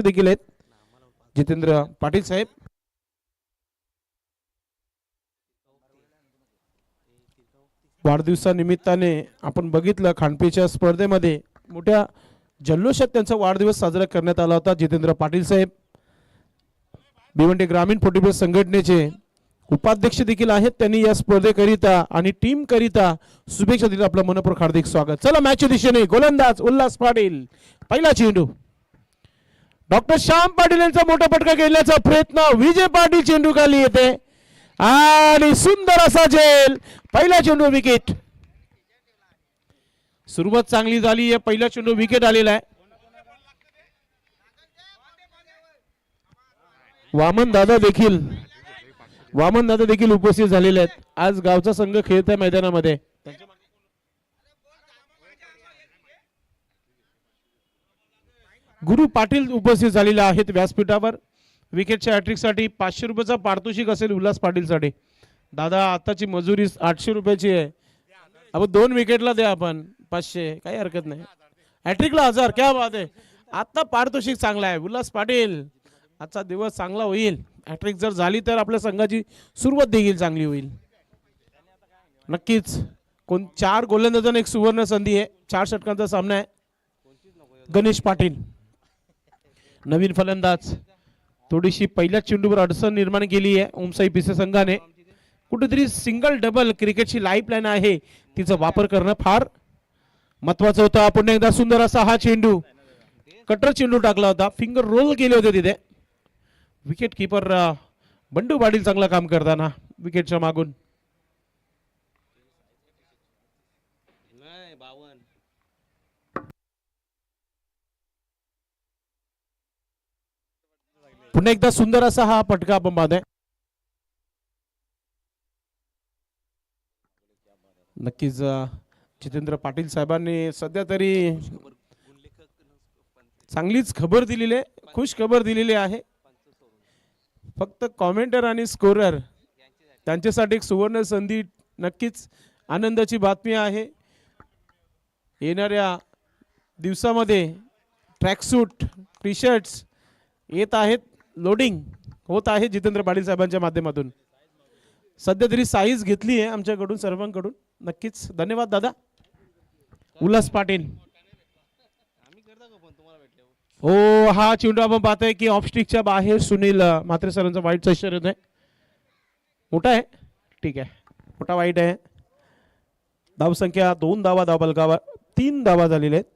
देखील आहेत जितेंद्र पाटील साहेब. वाढदिवसानिमित्ताने आपण बघितलं खांडपीच्या स्पर्धेमध्ये मोठ्या जल्लोषात त्यांचा वाढदिवस साजरा करण्यात आला होता. जितेंद्र पाटील साहेब भिवंडी ग्रामीण फुटबॉल संघटनेचे उपाध्यक्ष देखील आहेत. त्यांनी या स्पर्धेकरिता आणि टीम करिता शुभेच्छा दिल्या. आपलं मनपूर्वक हार्दिक स्वागत. चला मॅचच्या दिशेने गोलंदाज उल्हास पाटील. पहिला चेंडू डॉक्टर श्याम पाटील यांचा मोठा फटका घेण्याचा प्रयत्न. विजय पाटील चेंडू खाली येते आणि सुंदर असा झेल. पहिला चेंडू विकेट. सुरुवात चांगली झाली आहे. पहिला चेंडू विकेट आलेला आहे. वामन दादा देखील उपस्थित झालेले आहेत. आज गावचा संघ खेळत आहे मैदानामध्ये. गुरु पाटील उपस्थित झालेले आहेत व्यासपीठावर. विकेटच्या हॅट्रिक साठी 500 रुपयाचा पारितोषिक असेल उल्हास पाटील साठी. दादा आताची मजुरी 800 रुपयाची आहे. आपण 2 विकेटला द्या आपण 500, काही हरकत नाही. हॅट्रिकला 1000. क्या बात आहे. आता पारितोषिक चांगला आहे. उल्हास पाटील आजचा दिवस चांगला होईल. हॅट्रिक जर झाली तर आपल्या संघाची सुरुवात देखील चांगली होईल. नक्कीच 4 गोलंदाजांना एक सुवर्ण संधी आहे. 4 षटकांचा सामना आहे. गणेश पाटील नवीन फलंदाज. थोडीशी पहिल्या चेंडूवर अडचण निर्माण केली आहे ओमसाई पिसे संघाने. कुठेतरी सिंगल डबल क्रिकेटची लाईफलाईन आहे तिचा वापर करणं फार महत्वाचं होतं. पुन्हा एकदा सुंदर असा हा चेंडू कटर चेंडू टाकला होता. फिंगर रोल केले होते तिथे. विकेट कीपर बंडू पाटील चांगला काम करताना विकेटच्या मागून. पुन्हा एकदा सुंदर असा हा फटका आपण पाहतोय. नक्कीच जितेंद्र पाटील साहेबांनी सध्या तरी चांगलीच खबर दिलेली आहे. खुश खबर दिलेली आहे. फक्त कॉमेंटर आणि स्कोरर त्यांच्यासाठी एक सुवर्ण संधी. नक्कीच आनंदाची बातमी आहे. येणाऱ्या दिवसामध्ये ट्रॅकसूट टी शर्ट्स येत आहेत. लोडिंग होत आहे जितेंद्र पाटील साहेबांच्या माध्यमातून. सध्या तरी साईज घेतली आहे आमच्याकडून सर्वांकडून. नक्कीच धन्यवाद दादा. उल्हास पाटील हो हा चेंडू आपण पाहतोय की ऑफस्टिकच्या बाहेर सुनील म्हात्रे सरांचा वाईटचा इशारा येत आहे. मोठा आहे ठीक आहे. मोठा वाईट आहे. धावसंख्या 2 धावा धावफलकावर 3 धावा झालेल्या आहेत.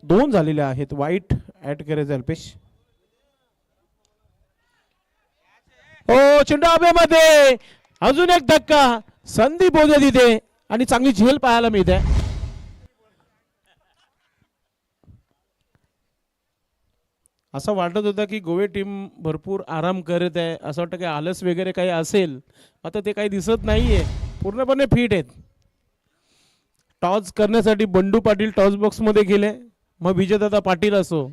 2 झालेल्या आहेत. वाईट ऍड करायचं अल्पेश. हो चेंडू हवेमध्ये. अजून एक धक्का. संधी पोहोचत तिथे आणि चांगली झेल पाहायला मिळते. असं वाटत होतं की गोवे टीम भरपूर आराम करत आहे. असं वाटतं की आलस वगैरे काही असेल. आता ते काही दिसत नाहीये. पूर्णपणे फिट आहेत. टॉस करण्यासाठी बंडू पाटील टॉस बॉक्स मध्ये गेले. मग विजयदादा पाटील असो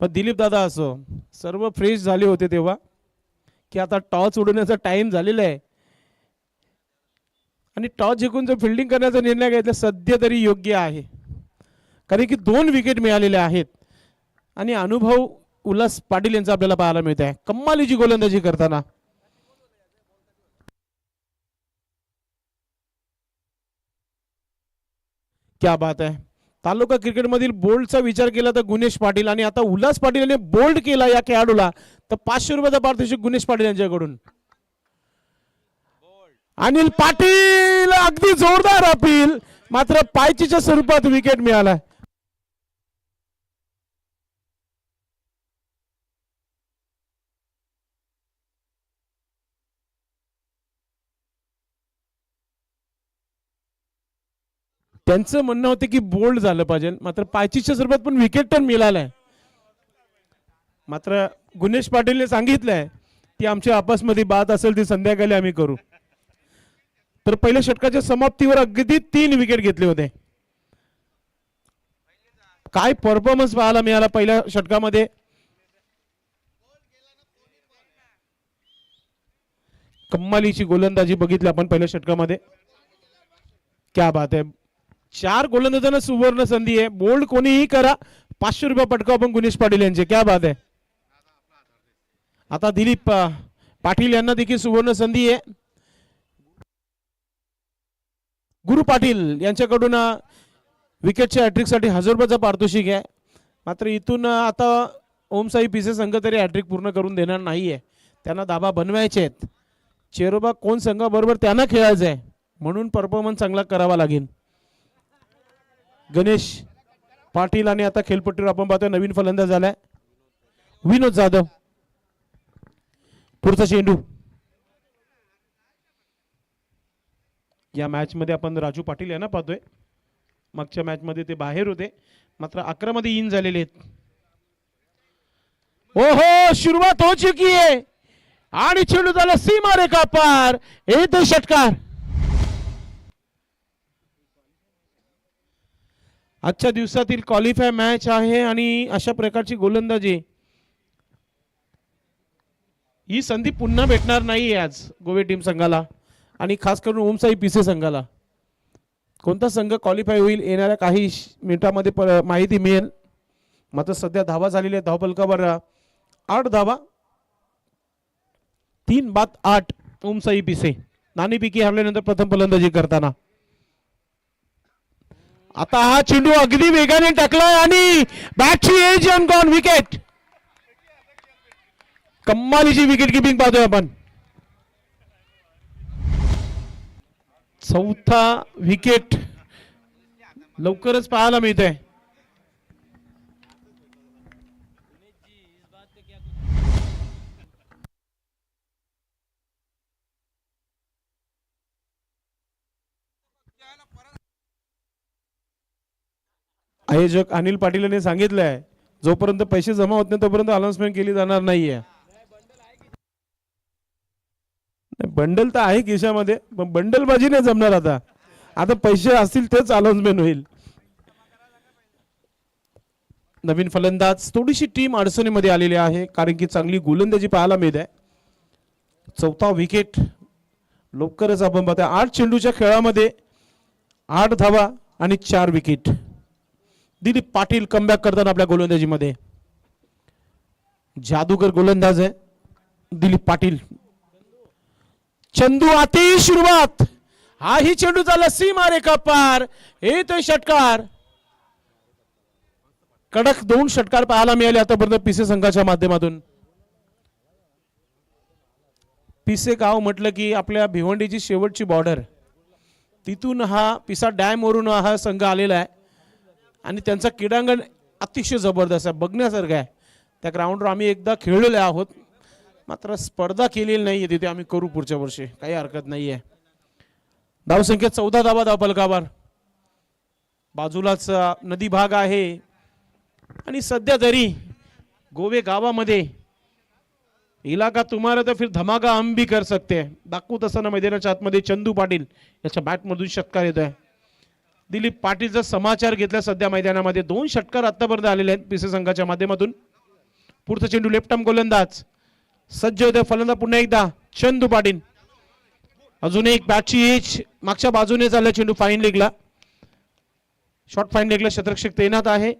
मग दिलीप दादा असो सर्व फ्रेश झाले होते तेव्हा की आता टॉस उडवण्याचा टाइम झालेला आहे. आणि टॉस जिंकून जर फिल्डिंग करण्याचा निर्णय घेतला सध्या तरी योग्य आहे. कारण की 2 विकेट मिळालेले आहेत. आणि अनुभव उल्हास पाटील यांचा आपल्याला पाहायला मिळत आहे कमालीची गोलंदाजी करताना. क्या बात आहे. तालुका क्रिकेट मधील बोल्डचा विचार केला तर गुणेश पाटील आणि आता उल्हास पाटील यांनी बोल्ड केला या खेळाडूला तर 500 रुपयाचा पारितोषिक गुणेश पाटील यांच्याकडून. अनिल पाटील अगदी जोरदार अपील. मात्र पायचीच्या स्वरूपात विकेट मिळाला. त्यांचं म्हणणं होतं की बोल्ड झालं पाहिजे. मात्र पायचीच्या स्वरूपात पण विकेट पण मिळालाय. मात्र गुणेश पाटीलने सांगितलंय की आमच्या आपसमध्ये बात असेल ती संध्याकाळी आम्ही करू. तर पहिल्या षटकाच्या समाप्तीवर अगदी 3 विकेट घेतले होते. काय परफॉर्मन्स पाहायला मिळाला पहिल्या षटकामध्ये. कमालीची गोलंदाजी बघितली आपण पहिल्या षटकामध्ये. क्या बात आहे. 4 गोलंदाजांना सुवर्ण संधी आहे. बोल्ड कोणीही करा, 500 रुपये पटकाव आपण गुणेश पाटील यांचे. क्या बात आहे. आता दिलीप पाटील यांना देखील सुवर्ण संधी आहे. गुरु पाटील यांच्याकडून विकेटच्या हॅट्रिक साठी 1000 रुपयाचा पारितोषिक आहे. मात्र इथून आता ओमसाई पिसे संघ तरी हॅट्रिक पूर्ण करून देणार नाहीये. त्यांना धाबा बनवायचे आहेत. चेरोबा कोण संघाबरोबर त्यांना खेळायचं आहे, म्हणून परफॉर्मन्स चांगला करावा लागेल. गणेश पाटील आणि आता खेळपट्टीवर आपण पाहतोय नवीन फलंदाज झालाय विनोद जाधव. पुढचा चेंडू. या मॅच मध्ये आपण राजू पाटील यांना पाहतोय. मागच्या मॅच मध्ये ते बाहेर होते, मात्र 11 मध्ये इन झालेले आहेत. ओहो, सुरुवात हो चुकी आहे आणि चेंडू झाला सीमा रेखा पार. येतो षटकार. आजच्या दिवसातील क्वालिफाय मॅच आहे आणि अशा प्रकारची गोलंदाजी ही संधी पुन्हा भेटणार नाही आज गोवे टीम संघाला आणि खास करून ओमसाई पिसे संघाला. कोणता संघ क्वालिफाय होईल येणाऱ्या काही मिनिटांमध्ये माहिती मिळेल. मात्र सध्या धावा झालेल्या धावपलकावर 8 धावा, 3 बाद 8 ओमसाई पिसे. नाणेफेकी हरल्यानंतर प्रथम फलंदाजी करताना आता हा चेंडू अगदी वेगाने टाकलाय आणि बॅटची एज ऑन गॉन. विकेट. कमालीची विकेट किपिंग पाहतोय आपण. चौथा विकेट लवकरच पाहायला मिळतोय. आयोजक अनिल पाटील यांनी सांगितलंय जोपर्यंत पैसे जमा होत नाही तोपर्यंत अनाउन्समेंट केली जाणार नाहीये. बंडल तर आहे खिशामध्ये, पण बंडल बाजी नाही जमणार. आता आता पैसे असतील तेच अनाउन्समेंट होईल. नवीन फलंदाज. थोडीशी टीम अडचणीमध्ये आलेली आहे कारण की चांगली गोलंदाजी पाहायला मिळते. चौथा विकेट लवकरच आपण पाहतोय. 8 चेंडूच्या खेळामध्ये 8 धावा आणि 4 विकेट. दिलीप पाटील कमबॅक करताना आपल्या गोलंदाजीमध्ये. जादूगर गोलंदाज आहे दिलीप पाटील. चंदू आती सुरुवात. हाही चेंडू झाला सीमा रेखा पार. येतोय षटकार. कडक 2 षटकार पाहायला मिळाले आतापर्यंत पिसे संघाच्या माध्यमातून. पिसे गाव म्हटलं की आपल्या भिवंडीची शेवटची बॉर्डर, तिथून हा पिसा डॅम वरून हा संघ आलेला आहे आणि त्यांचा क्रीडांगण अतिशय जबरदस्त आहे, बघण्यासारखं आहे. त्या ग्राउंडवर आम्ही एकदा खेळलेले आहोत, मात्र स्पर्धा केलेली नाहीये तिथे. आम्ही करू पुढच्या वर्षी, काही हरकत नाहीये. धावसंख्या 14 धावा धावपलकावर. बाजूलाच नदी भाग आहे आणि सध्या तरी गोवे गावामध्ये इलाका तुम्हाला तर फिर धमाका हम भी कर सकते हैं दाखवत असताना मैदानाच्या आतमध्ये चंदू पाटील याच्या बॅटमधून षटकार येत आहे. दिलीप पाटीलचा समाचार घेतला. सध्या मैदानामध्ये 2 षटकार आतापर्यंत आलेले आहेत पिसे संघाच्या माध्यमातून. पुढचा चेंडू लेफ्ट आर्म गोलंदाज सज्ज होते. फलंदाज पुन्हा एकदा चंदू पाटील. अजून एक बॅटची एज मागच्या बाजूने चालला चेंडू फाईन लेगला. शॉर्ट फाईन लेगला क्षेत्ररक्षक तैनात आहे.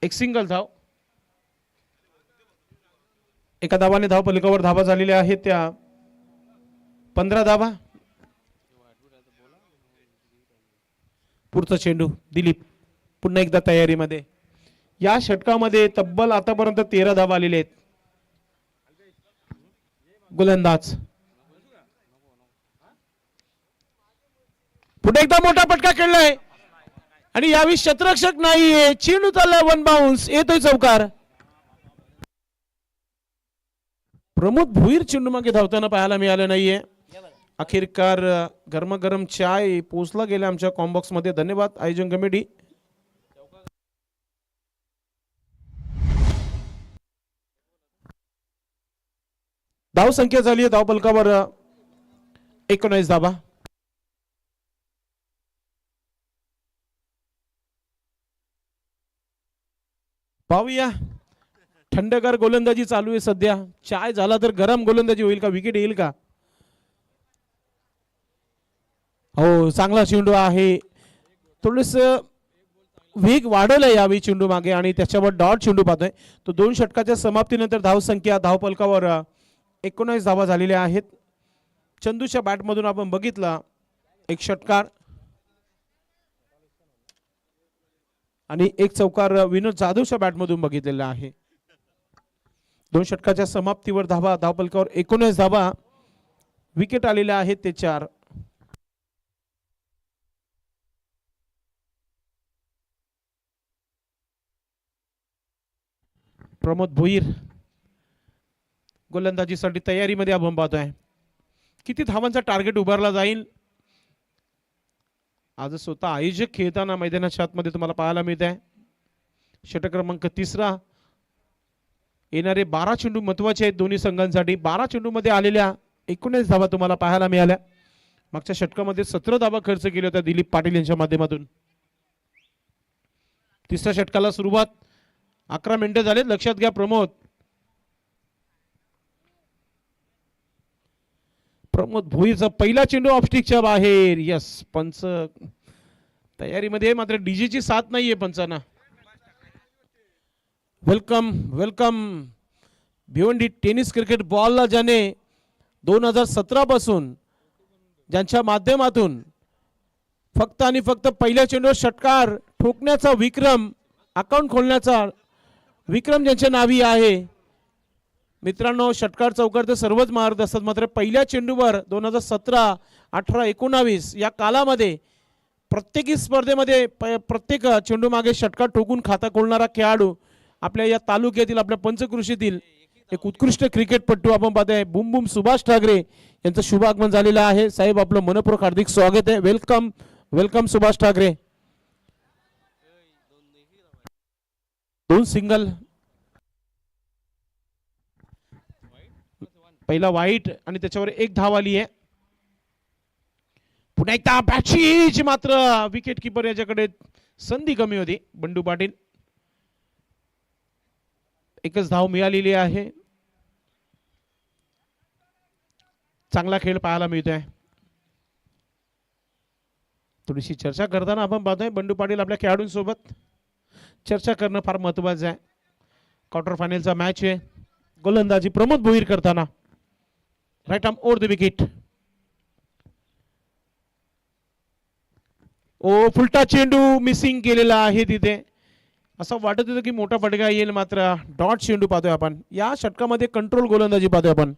एक सिंगल धाव. एका धावाने धाव पलकावर धावा झालेल्या आहेत त्या 15 धावा. पुढचा चेंडू दिलीप पुन्हा एकदा तयारीमध्ये. या षटकामध्ये तब्बल आतापर्यंत 13 धावा आलेले आहेत. गोलंदाज पुढे एकदा मोठा पटका खेळलाय आणि यावेळी क्षेत्ररक्षक नाहीये. चेंडू चाललाय 1 बाउन्स. येतोय चौकार. प्रमोद भुईर चेंडू मागे धावताना पाहायला मिळालं नाहीये. अखेरकार गरमागरम चाय पोचला गेला आमच्या कॉम्बॉक्स मध्ये. धन्यवाद आयोजन कमिटी. धाव संख्या झाली आहे धाव पलकावर 19 धावा. पाहूया थंडगार गोलंदाजी चालू आहे सध्या. चाय झाला तर गरम गोलंदाजी होईल का? विकेट येईल का? हो, चांगला चेंडू आहे. थोडस वेग वाढवला यावेळी चेंडू मागे आणि त्याच्यावर डॉट चेंडू पाहतोय. तो 2 षटकाच्या समाप्तीनंतर धावसंख्या धावपलकावर 19 धावा झालेल्या आहेत. चंदूच्या बॅटमधून आपण बघितला एक षटकार आणि एक चौकार विनोद जाधवच्या बॅटमधून बघितलेला आहे. 2 षटकाच्या समाप्तीवर धावा धावपलकावर 19 धावा. विकेट आलेल्या आहेत ते 4. प्रमोद भोईर गोलंदाजीसाठी तयारीमध्ये आपण पाहतोय. किती धावांचा टार्गेट उभारला जाईल आज स्वतः आयोजक खेळताना मैदानाच्या आतमध्ये तुम्हाला पाहायला मिळत आहे. षटक क्रमांक 3 येणारे 12 चेंडू महत्वाचे आहेत दोन्ही संघांसाठी. 12 चेंडू मध्ये आलेल्या 19 धावा तुम्हाला पाहायला मिळाल्या. मागच्या षटकामध्ये 17 धावा खर्च केल्या होत्या दिलीप पाटील यांच्या माध्यमातून. तिसऱ्या षटकाला सुरुवात 11 मिनिटं झालेत. लक्षात घ्या प्रमोद भोईरचा पहिला चेंडू ऑफस्टिकच्या बाहेर. यस पंच तयारीमध्ये मात्र डीजेची साथ नाहीये पंचांना. Welcome welcome. Bhiwandi tennis cricket बॉलला ज्याने 2017 पासून ज्यांच्या माध्यमातून फक्त आणि फक्त पहिल्या चेंडूवर षटकार ठोकण्याचा विक्रम अकाउंट खोलण्याचा विक्रम ज्यांच्या नावी आहे. मित्रांनो षटकार चौकार तर सर्वच मारत असतात मात्र पहिल्या चेंडूवर 2017, 18, 19 या कालामध्ये प्रत्येकी स्पर्धेमध्ये प्रत्येक चेंडू मागे षटकार ठोकून खाता खोलणारा खेळाडू आपल्या या तालुक्यातील आपल्या पंचकृषीतील एक उत्कृष्ट क्रिकेटपटू आपण पाहतोय. बुम बुम सुभाष ठाकरे यांचं शुभ आगमन झालेलं आहे. साहेब आपलं मनपूर्वक हार्दिक स्वागत आहे. Welcome welcome Subhash Thackeray. 2 single. पहिला वाईट आणि त्याच्यावर 1 धाव आली आहे. पुन्हा एकदा बॅचिज मात्र विकेट किपर याच्याकडे संधी कमी होती. बंडू पाटील 1च धाव मिळालेली आहे. चांगला खेळ पाहायला मिळतोय. थोडीशी चर्चा करताना आपण पाहतोय बंडू पाटील आपल्या खेळाडूंसोबत चर्चा करणं फार महत्वाचं आहे. क्वार्टर फायनलचा मॅच आहे. गोलंदाजी प्रमोद भोईर करताना right arm over the wicket. ओ फुलटा चेंडू मिसिंग केलेला आहे तिथे. असं वाटत होतं की मोठा फटका येईल मात्र डॉट चेंडू पाहतोय आपण. या षटकामध्ये कंट्रोल गोलंदाजी पाहतोय आपण.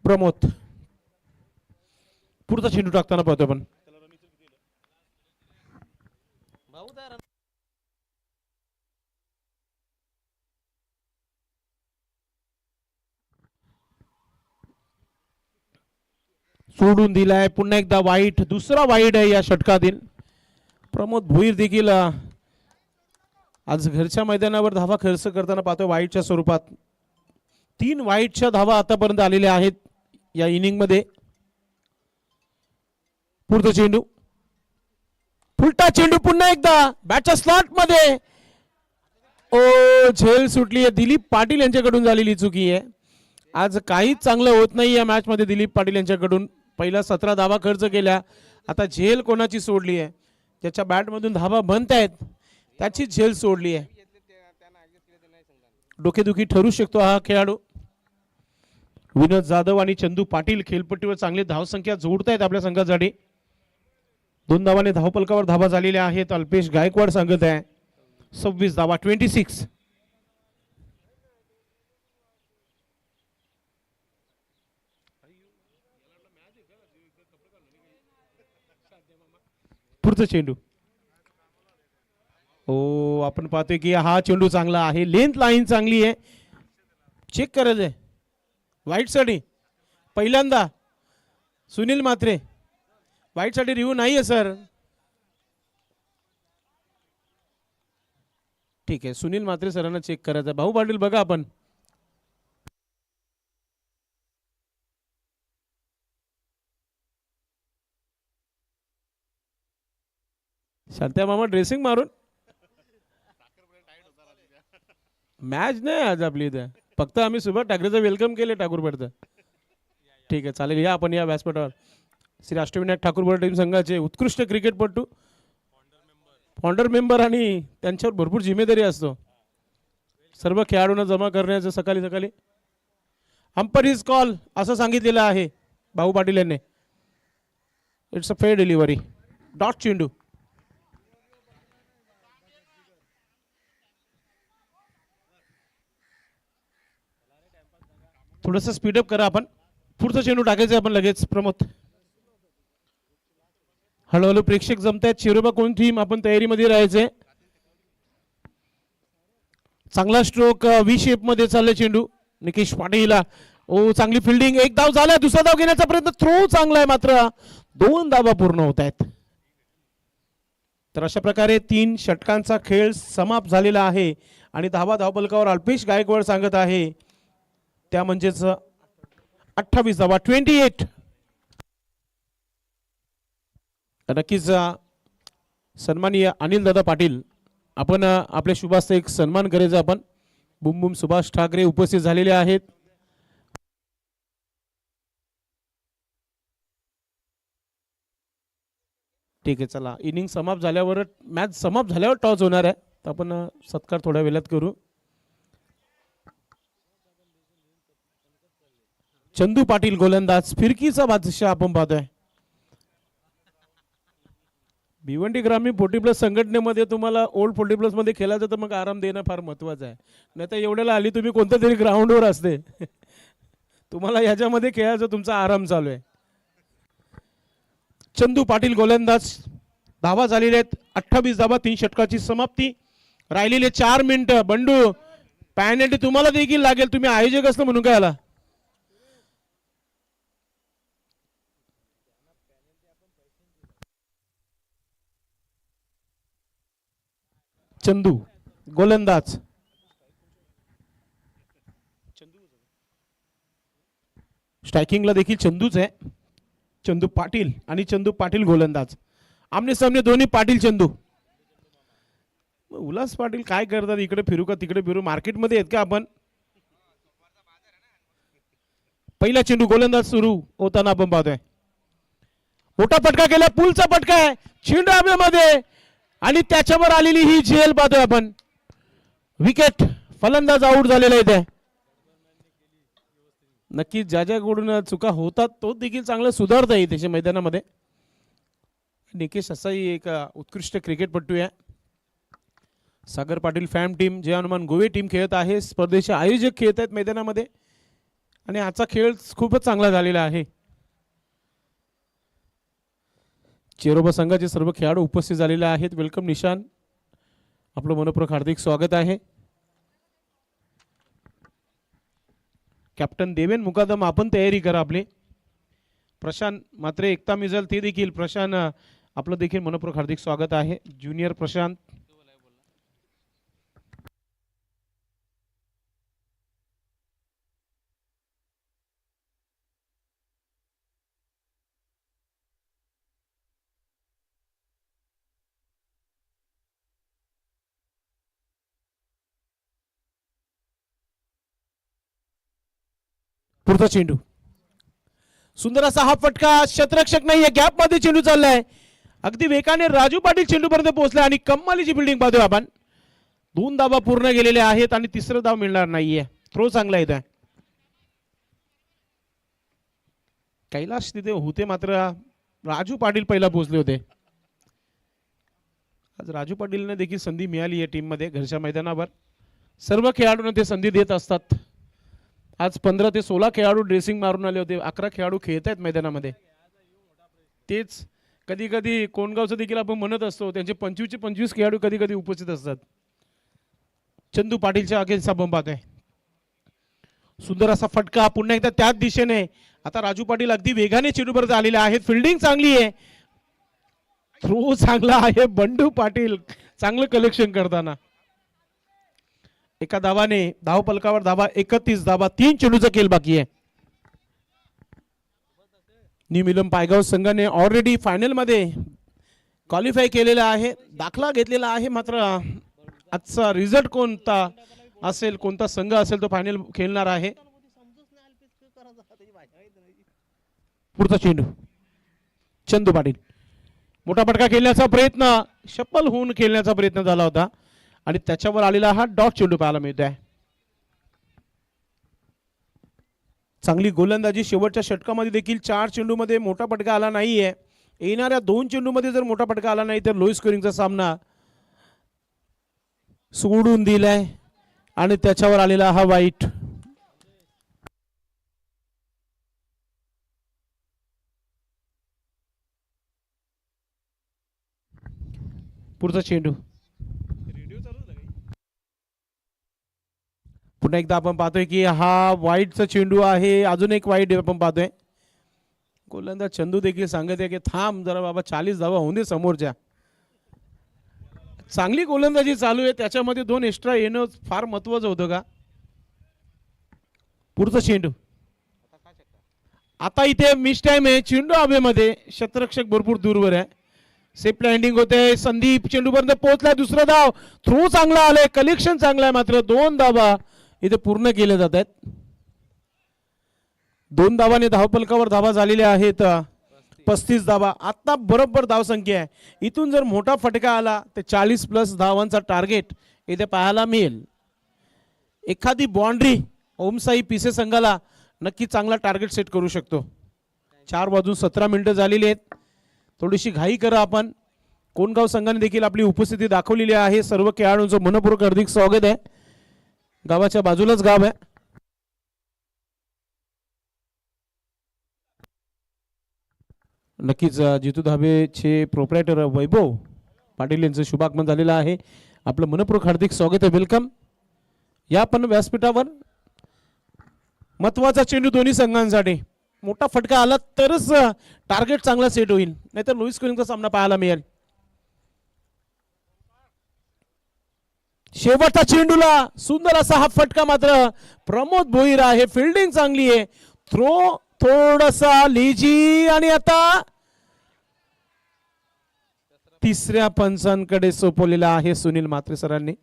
प्रमोद पुढचा चेंडू टाकताना पाहतोय आपण. सोडून दिलाय. पुन्हा एकदा वाईट. दुसरा वाईट आहे या षटकातील. प्रमोद भोईर देखील आज घरच्या मैदानावर धावा खर्च करताना पाहतोय वाईटच्या स्वरूपात. 3 वाईटच्या धावा आतापर्यंत आलेल्या आहेत या इनिंग मध्ये. पुढचा चेंडू फुलटा चेंडू पुन्हा एकदा बॅटच्या स्लॉट मध्ये. ओ झेल सुटली आहे. दिलीप पाटील यांच्याकडून झालेली चुकी आहे. आज काहीच चांगलं होत नाही या मॅच मध्ये दिलीप पाटील यांच्याकडून. पहिला 17 धावा खर्च केल्या. आता झेल कोणाची सोडली आहे. ज्याच्या बॅटमधून धावा बनतायत त्याची झेल सोडली आहे. डोकेदुखी ठरू शकतो हा खेळाडू. विनोद जाधव आणि चंदू पाटील खेळपट्टीवर चांगली धावसंख्या जोडतायत आपल्या संघासाठी. 2 धावाने धावपलकावर धावा झालेल्या आहेत. अल्पेश गायकवाड सांगत आहे 26 धावा 26. पुढचा चेंडू. ओ आपण पाहतोय की हा चेंडू चांगला आहे. लेंथ लाईन चांगली आहे. चेक करायचंय वाईट साठी पहिल्यांदा सुनील म्हात्रे. वाईट साठी रिव्ह्यू नाहीये सर. ठीक आहे सुनील म्हात्रे सरांना चेक करायचं. भाऊ पाटील बघा आपण. शांत्या मामा ड्रेसिंग मारून मॅच नाही आज आपली इथं, फक्त आम्ही सुभाष ठाकरेचं वेलकम केले ठाकूरपेठचं. ठीक आहे चालेल, या आपण या व्यासपीठावर. श्री अष्टविनायक ठाकूरपेठ टीम संघाचे उत्कृष्ट क्रिकेटपटू, फाउंडर मेंबर आणि त्यांच्यावर भरपूर जिम्मेदारी असतो सर्व खेळाडूंना जमा करण्याचं. सकाळी सकाळी अंपर इज कॉल असं सांगितलेलं आहे भाऊ पाटील यांनी. It's a fair delivery, dot चेंडू. थोडंसं स्पीडअप करा आपण, पुढचं चेंडू टाकायचं आपण लगेच. प्रमोद हळूहळू प्रेक्षक जमतायत. शिरोबा कोण टीम आपण तयारीमध्ये राहायचंय. चांगला स्ट्रोक, व्ही शेप मध्ये चालले चेंडू. निकेश पाटील, ओ चांगली फिल्डिंग. एक धाव झाला, दुसरा धाव घेण्याचा प्रयत्न. थ्रो चांगला आहे, मात्र 2 धावा पूर्ण होत आहेत. तर अशा प्रकारे 3 षटकांचा खेळ समाप्त झालेला आहे आणि धावपलकावर अल्पेश गायकवाड सांगत आहे त्या म्हणजेच 28 धावा, 28. नक्कीच सन्माननीय अनिल दादा पाटील, आपण आपल्या शुभास्ते एक सन्मान करायचा. आपण बुम बुम सुभाष ठाकरे उपस्थित झालेले आहेत. ठीक आहे चला, इनिंग समाप्त झाल्यावर, मॅच समाप्त झाल्यावर टॉस होणार आहे, तर आपण सत्कार थोड्या वेळात करू. चंदू पाटील गोलंदाज, फिरकीचा बादशाह आपण पाहतोय. भिवंडी ग्रामीण 40+ संघटनेमध्ये तुम्हाला ओल्ड 40+ मध्ये खेळायचं तर मग आराम देणं फार महत्वाचं आहे. नाही तर एवढ्याला आली तुम्ही कोणत्या तरी ग्राउंडवर असते. तुम्हाला याच्यामध्ये खेळायचं, तुमचा आराम चालू आहे. चंदू पाटील गोलंदाज. धावा झालेल्या आहेत 28 धावा, 3 षटकाची समाप्ती. राहिलेले 4 मिनिटं. बंडू, पॅनल्टी तुम्हाला देखील लागेल, तुम्ही आयोजक असलं म्हणून काय आला. चंदू गोलंदाज. स्ट्रायकिंगला देखील चंदूच आहे. चंदू पाटील आणि चंदू पाटील गोलंदाज. आमने सामने दोन्ही पाटील चंदू. उल्हास पाटील काय करतात, इकडे फिरू का तिकडे फिरू, मार्केटमध्ये आहेत का आपण. पहिला चेंडू गोलंदाज सुरू होताना आपण पाहतोय. मोठा फटका केला, पुलचा फटका आहे, चेंडू हवेमध्ये आणि त्याच्यावर आलेली ही झेल पाहतोय आपण. विकेट, फलंदाज आऊट झालेला आहे. नक्की ज्याच्याकडून चुका होतात तो देखील चांगलं सुधारता येईल त्याच्या मैदानामध्ये. निकेश असाही एक उत्कृष्ट क्रिकेटपटू आहे. सागर पाटील फॅम टीम, जय हनुमान गोवे टीम खेळत आहे. स्पर्धेचे आयोजक खेळत आहेत मैदानामध्ये आणि आजचा खेळ खूपच चांगला झालेला आहे. चेरोबा संघाचे सर्व खेळाडू उपस्थित झालेले आहेत. वेलकम निशान, आपलं मनपूर्वक हार्दिक स्वागत आहे. कॅप्टन देवेन मुकादम, आपण तयारी करा आपली. प्रशांत मात्रे, एकता मिजल, ते देखील प्रशांत, आपलं देखील मनपूर्वक हार्दिक स्वागत आहे. ज्युनियर प्रशांत. पुढचा चेंडू, सुंदर असा हा फटका. शतरक्षक नाहीये, गॅप मध्ये चेंडू चाललाय. अगदी वेगाने राजू पाटील चेंडू पर्यंत पोहोचलाय आणि कम्मालीची बिल्डिंग पाहतोय आपण. 2 धावा पूर्ण गेलेले आहेत आणि तिसरं धाव मिळणार नाहीये. थ्रो चांगला येतोय. कैलाश तिथे होते, मात्र राजू पाटील पहिला पोहोचले होते. आज राजू पाटीलने देखील संधी मिळाली आहे टीम मध्ये. घरच्या मैदानावर सर्व खेळाडूंना ते संधी देत असतात. आज 15 ते 16 खेळाडू ड्रेसिंग मारून आले होते. 11 खेळाडू खेळत आहेत मैदानामध्ये. तेच कधी कधी कोणगावचं देखील आपण म्हणत असतो, त्यांचे 25 चे 25 खेळाडू कधी कधी उपस्थित असतात. चंदू पाटीलच्या अगेन्स्ट आपण पाहतोय. सुंदर असा फटका पुन्हा एकदा त्याच दिशेने. आता राजू पाटील अगदी वेगाने चेंडूपर्यंत आलेले आहेत. फिल्डिंग चांगली आहे, थ्रो चांगला आहे. बंडू पाटील चांगलं कलेक्शन करताना. एका धावाने धावपलकावर धावा 31 धावा, 3 चेंडूचा खेळ बाकी आहे. निमिलम पायगाव संघाने ऑलरेडी फायनल मध्ये क्वालिफाय केलेला आहे, दाखला घेतलेला आहे. मात्र आजचा रिझल्ट कोणता असेल, कोणता संघ असेल तो फायनल खेळणार आहे. पुढचा चेंडू चंदू पाटील, मोठा फटका खेळण्याचा प्रयत्न, शप्पल होऊन खेळण्याचा प्रयत्न झाला होता आणि त्याच्यावर आलेला हा डॉट चेंडू पाहायला मिळतोय. चांगली गोलंदाजी, शेवटच्या षटकामध्ये देखील 4 चेंडूमध्ये मोठा फटका आला नाहीये. येणाऱ्या 2 चेंडूमध्ये जर मोठा फटका आला नाही तर लो स्कोरिंगचा सामना सोडून दिलाय आणि त्याच्यावर आलेला हा वाईट. पुढचा चेंडू पुन्हा एकदा आपण पाहतोय की हा वाईटचा चेंडू आहे. अजून एक वाईट आपण पाहतोय. गोलंदाज चंदू देखील सांगत आहे की थांब जरा बाबा, 40 धावा होऊन दे समोरच्या. चांगली गोलंदाजी चालू आहे, त्याच्यामध्ये 2 एक्स्ट्रा येणं फार महत्वाचं होतं का. पुढचा चेंडू आता इथे मिस टाइम आहे. चेंडू हवेमध्ये, क्षेत्ररक्षक भरपूर दूरवर आहे. सेफ लँडिंग होते. संदीप चेंडूपर्यंत पोहोचलाय. दुसरा धाव, थ्रो चांगला आलाय, कलेक्शन चांगला आहे, मात्र 2 धावा इथे पूर्ण केले जात आहेत. 2 धावाने धावफलकावर धावा झालेल्या आहेत 35 धावा. आता बरोबर धावसंख्या आहे. इथून जर मोठा फटका आला तर 40+ धावांचा टार्गेट इथे पाहायला मिळेल. एखादी बाउंड्री ओमसाई पिसे संघाला नक्की चांगला टार्गेट सेट करू शकतो. 4:17 झालेली आहेत. थोडीशी घाई करा आपण. कोणगाव संघाने देखील आपली उपस्थिती दाखवलेली आहे. सर्व खेळाडूंचं मनपूर्वक हार्दिक स्वागत आहे. गावाच्या बाजूलाच गाव आहे. नक्कीच जितू धाबेचे प्रोप्रायटर वैभव पाटील यांचं शुभागमन झालेलं आहे. आपलं मनपूर्वक हार्दिक स्वागत आहे, वेलकम. या पण व्यासपीठावर महत्वाचा चेंडू दोन्ही संघांसाठी. मोठा फटका आला तरच टार्गेट चांगला सेट होईल, नाहीतर लो स्कोरिंगचा सामना पाहायला मिळेल. शेवटच्या चेंडूला सुंदर असा हा फटका, मात्र प्रमोद भोईर आहे. फिल्डिंग चांगली आहे, थ्रो थोडासा लेजी आणि आता तिसऱ्या पंचांकडे सोपवलेला आहे सुनील म्हात्रे सरांनी.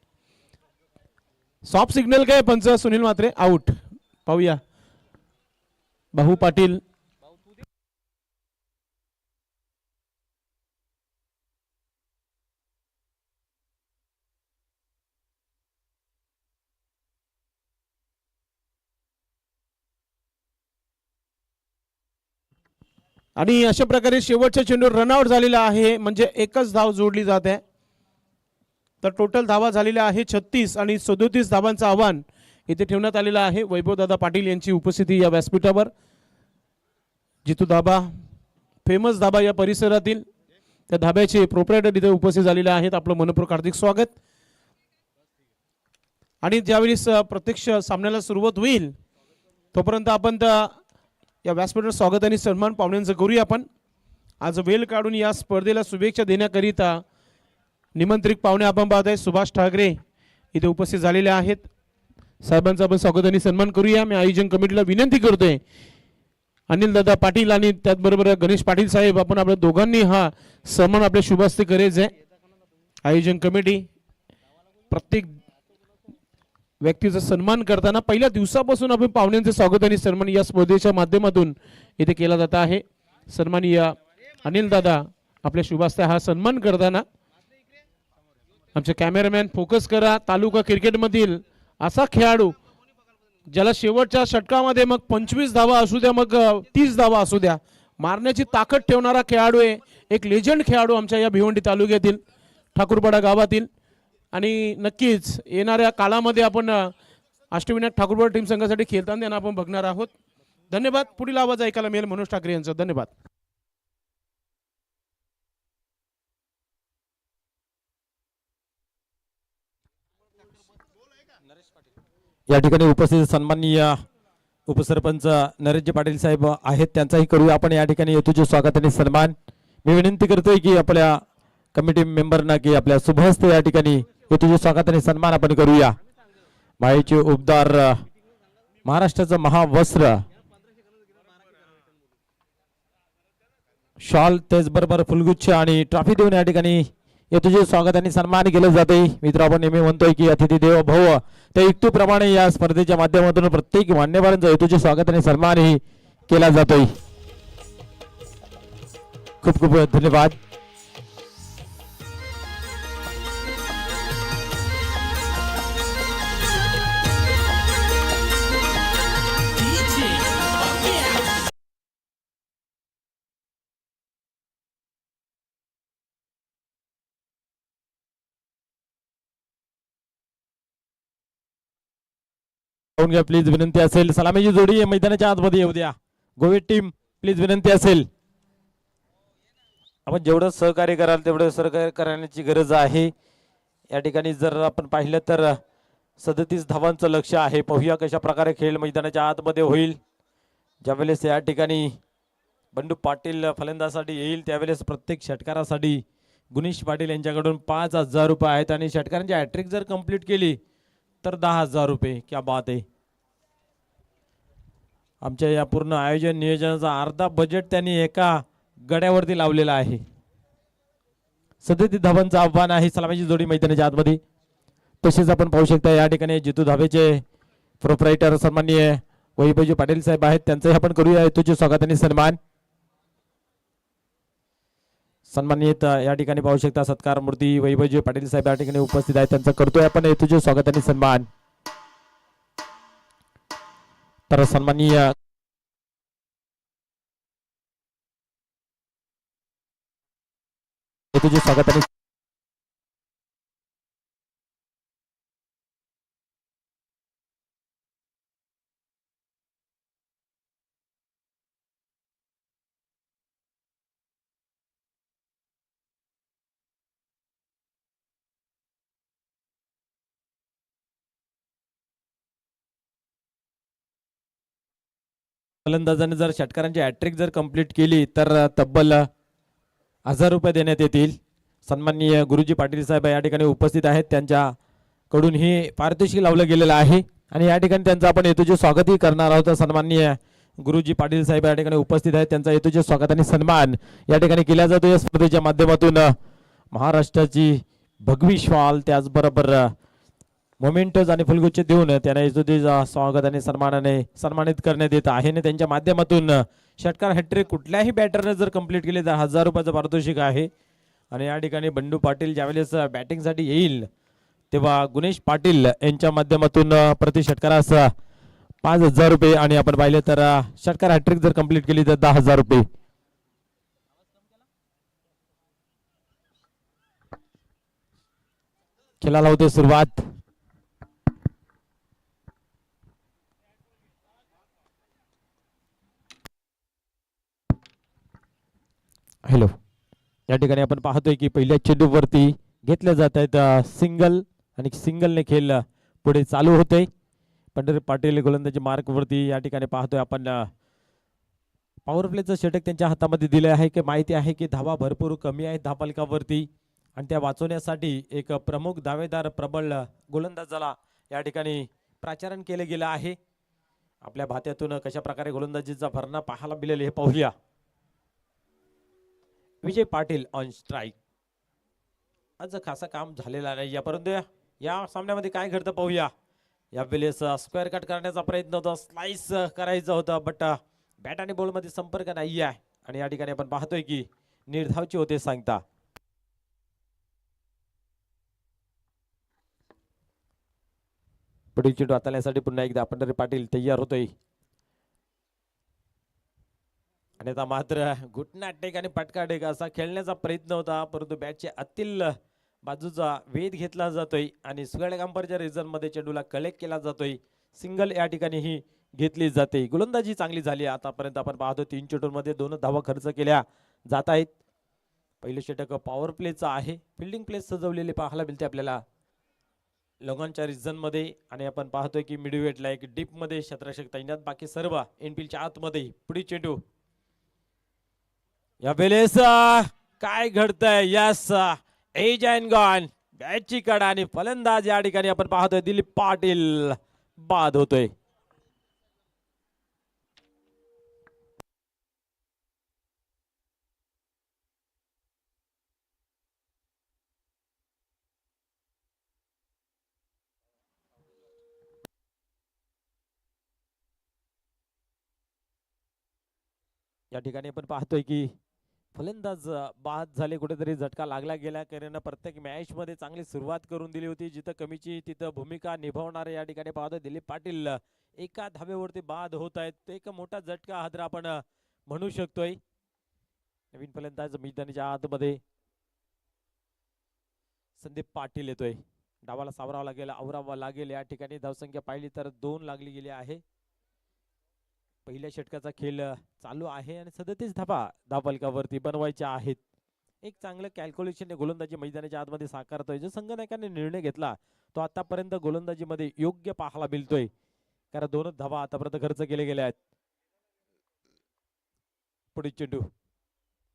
सॉफ्ट सिग्नल काय पंच, सुनील म्हात्रे आउट. पाहूया भाऊ पाटील. आणि अशा प्रकारे शेवटच्या चेंडूवर रनआउट झालेला आहे, म्हणजे एकच धाव जोडली जाते. तर टोटल धावा झालेल्या आहे 36 आणि 37 धावांचं आव्हान इथे ठेवण्यात आलेलं आहे. वैभवदादा पाटील यांची उपस्थिती या व्यासपीठावर. जितू धाबा, फेमस धाबा या परिसरातील, त्या धाब्याचे प्रोप्रायटर इथे उपस्थित झालेले आहेत. आपलं मनपूर्वक हार्दिक स्वागत. आणि ज्यावेळेस प्रत्यक्ष सामन्याला सुरुवात होईल तोपर्यंत आपण या व्यासपीठावर स्वागत आणि सन्मान पाहुण्यांचं करूया. आपण आज वेळ काढून या स्पर्धेला शुभेच्छा देण्याकरिता निमंत्रित पाहुणे आपण पाहत आहे सुभाष ठाकरे इथे उपस्थित झालेले आहेत. साहेबांचं आपण स्वागत आणि सन्मान करूया. मी आयोजन कमिटीला विनंती करतोय, अनिल दादा पाटील आणि त्याचबरोबर गणेश पाटील साहेब, आपण आपल्या दोघांनी हा सन्मान आपल्या शुभ हस्ते करायचा आहे. आयोजन कमिटी प्रत्येक व्यक्तीचा सन्मान करताना पहिल्या दिवसापासून आपण पाहुण्यांचे स्वागत आणि सन्मान या स्पर्धेच्या माध्यमातून इथे केला जात आहे. सन्माननीय अनिल दादा आपल्या शुभ हस्ते हा सन्मान करताना आमचे कॅमेरामॅन फोकस करा. तालुका क्रिकेटमधील असा खेळाडू ज्याला शेवटच्या षटकामध्ये मग 25 धावा असू द्या, मग 30 धावा असू द्या, मारण्याची ताकद ठेवणारा खेळाडू आहे. एक लेजंड खेळाडू आमच्या या भिवंडी तालुक्यातील ठाकूरपाडा गावातील. आणि नक्कीच येणाऱ्या काळामध्ये आपण अष्टविनायक ठाकूरपाडा टीम संघासाठी खेळताना त्यांना आपण बघणार आहोत. धन्यवाद. पुढील आवाज ऐकायला मिळेल मनोज ठाकरे यांचा. धन्यवाद. या ठिकाणी उपस्थित सन्माननीय उपसरपंच नरेशजी पाटील साहेब आहेत, त्यांचाही करूया आपण या ठिकाणी तुझे स्वागत आणि सन्मान. मी विनंती करतोय की आपल्या कमिटी मेंबरना की आपल्या शुभहस्ते या ठिकाणी तुझे स्वागत आणि सन्मान आपण करूया. मायेचे उपदार, महाराष्ट्राचं महावस्त्र, शॉल त्याचबरोबर फुलगुच्छ आणि ट्रॉफी देऊन या ठिकाणी तुझे स्वागत आणि सन्मान केलं जाते. मित्र आपण नेहमी म्हणतोय की अतिथी देव भव, त्या युक्तीप्रमाणे या स्पर्धेच्या माध्यमातून प्रत्येक मान्यवरांचं तुझे स्वागत आणि सन्मानही केला जातोय. खूप खूप धन्यवाद. पाहून घ्या प्लीज, विनंती असेल. सलामीची जोडी मैदानाच्या आतमध्ये येऊ द्या. गोवे टीम प्लीज, विनंती असेल. आपण जेवढं सहकार्य कराल तेवढं सहकार्य करण्याची गरज आहे. या ठिकाणी जर आपण पाहिलं तर 37 धावांचं लक्ष आहे. पाहूया कशा प्रकारे खेळ मैदानाच्या आतमध्ये होईल. ज्यावेळेस या ठिकाणी बंडू पाटील फलंदाजासाठी येईल त्यावेळेस प्रत्येक षटकारासाठी गुणेश पाटील यांच्याकडून 5,000 रुपये आहेत आणि षटकारांची हॅट्रिक जर कंप्लीट केली तर 10,000 रुपये. क्या बात आहे. आमच्या या पूर्ण आयोजन नियोजनाचा अर्धा बजेट त्यांनी एका गड्यावरती लावलेला आहे. 37 धावांचं आव्हान आहे. सलामीची जोडी मैदानाच्या आतमध्ये. तसेच आपण पाहू शकता या ठिकाणी जितू धावेचे प्रोप्रायटर सन्माननीय वैभवजी पाटील साहेब आहेत. त्यांचंही आपण करूया तुझे स्वागत आणि सन्मान. सन्मानित या ठिकाणी पाहू शकता सत्कार मूर्ती वैभवजी पाटील साहेब या ठिकाणी उपस्थित आहेत. त्यांचं करतोय आपण तुझे स्वागत आणि सन्मान. तर सन्माननीय तुझे स्वागत आणि फलंदाजाने जर षटकारांची हॅट्रिक जर कंप्लीट केली तर तब्बल 1,000 रुपये देण्यात येतील. सन्माननीय गुरुजी पाटील साहेब या ठिकाणी उपस्थित आहेत. त्यांच्याकडून हे पारितोषिक लावलं गेलेलं आहे आणि या ठिकाणी त्यांचं आपण हेतूचे स्वागतही करणार आहोत. सन्माननीय गुरुजी पाटील साहेब या ठिकाणी उपस्थित आहेत. त्यांचा हेतूचे स्वागत आणि सन्मान या ठिकाणी केला जातो. या स्पर्धेच्या माध्यमातून महाराष्ट्राची भगवी श्वाल त्याचबरोबर मोमेंटोज आणि फुलगुच्छ देऊन त्यांना हेतूचे स्वागत आणि सन्मानाने सन्मानित करण्यात येत आहे. आणि त्यांच्या माध्यमातून षटकार हॅट्रिक कुठल्याही बॅटरने जर कंप्लीट केले तर 1,000 रुपयाचं पारितोषिक आहे. आणि या ठिकाणी बंडू पाटील ज्यावेळेस बॅटिंगसाठी येईल तेव्हा गुणेश पाटील यांच्या माध्यमातून प्रति षटकारास 5,000 रुपये आणि आपण पाहिले तर षटकार हॅट्रिक जर कंप्लीट केली तर 10,000 रुपये. खेळाला होते सुरुवात. हॅलो, या ठिकाणी आपण पाहतोय की पहिल्या चेंडूवरती घेतल्या जात आहेत सिंगल आणि सिंगलने खेळ पुढे चालू होते. पंढरी पाटील गोलंदाजी मार्कवरती या ठिकाणी पाहतोय आपण पॉवर प्लेचं षटक त्यांच्या हातामध्ये दिले आहे की माहिती आहे की धावा भरपूर कमी आहेत धापलकावरती आणि त्या वाचवण्यासाठी एक प्रमुख दावेदार प्रबळ गोलंदाजाला या ठिकाणी प्राचारण केले गेलं आहे. आपल्या भात्यातून कशा प्रकारे गोलंदाजीचा भरणा पाहायला मिळेल हे पाहूया. Vijay Patil on strike. आज खासा काम झालेला नाही परंतु या सामन्यामध्ये काय घडतं पाहूया. या वेळेस स्क्वेअर कट करण्याचा प्रयत्न होता, स्लाइस करायचा होता, बट बॅट आणि बॉल मध्ये संपर्क नाही आहे आणि या ठिकाणी आपण पाहतोय की निर्धावचे होते सांगता. पुढील चेंडू हाताळण्यासाठी पुन्हा एकदा पंढरी पाटील तयार होतोय आणि आता मात्र घुटना टेक आणि पटका टेक असा खेळण्याचा प्रयत्न होता परंतु बॅटच्या आतील बाजूचा वेध घेतला जातोय आणि सुगड कांपरच्या रिझन मध्ये चेंडूला कलेक्ट केला जातोय. सिंगल या ठिकाणी ही घेतली जाते. गोलंदाजी चांगली झाली आतापर्यंत. आपण पाहतो 3 चेंडूंमध्ये 2 धावा खर्च केल्या जात आहेत. पहिले षटक पॉवर प्लेचं आहे. फिल्डिंग प्ले सजवलेले पाहायला मिळते आपल्याला लोकांच्या रिझन मध्ये आणि आपण पाहतोय की मिडवेटला एक डीप मध्ये क्षेत्ररक्षक तैनात, बाकी सर्व एनपीलच्या आतमध्ये. पुढील चेंडू या वेळेस काय घडतंय. Yes, edge and gone. बॅटची कडा आणि फलंदाज या ठिकाणी आपण पाहतोय दिलीप पाटील बाद होतोय. या ठिकाणी आपण पाहतोय की फलंदाज बाद झाले, कुठेतरी झटका लागला गेला. कारण प्रत्येक मॅच मध्ये चांगली सुरुवात करून दिली होती, जिथं कमीची तिथं भूमिका निभावणारे या ठिकाणी पाहतोय दिलीप पाटील एका धाब्यावरती बाद होत आहेत. एक मोठा झटका हा तर आपण म्हणू शकतोय. नवीन फलंदाज मैदानाच्या आतमध्ये संदीप पाटील येतोय. डावाला सावरावा लागेल, आवरावा लागेल. या ठिकाणी धावसंख्या पाहिली तर 2 लागली गेली आहे. पहिल्या षटकाचा खेळ चालू आहे आणि 37 धाबा धावफलकावरती बनवायच्या आहेत. एक चांगलं कॅल्क्युलेशन गोलंदाजी मैदानाच्या आतमध्ये साकारतोय. जो संघनायकाने निर्णय घेतला तो आतापर्यंत गोलंदाजीमध्ये योग्य पाहायला मिळतोय. कारण 2 धाबा आतापर्यंत खर्च केले गेले आहेत. पुढे चेंडू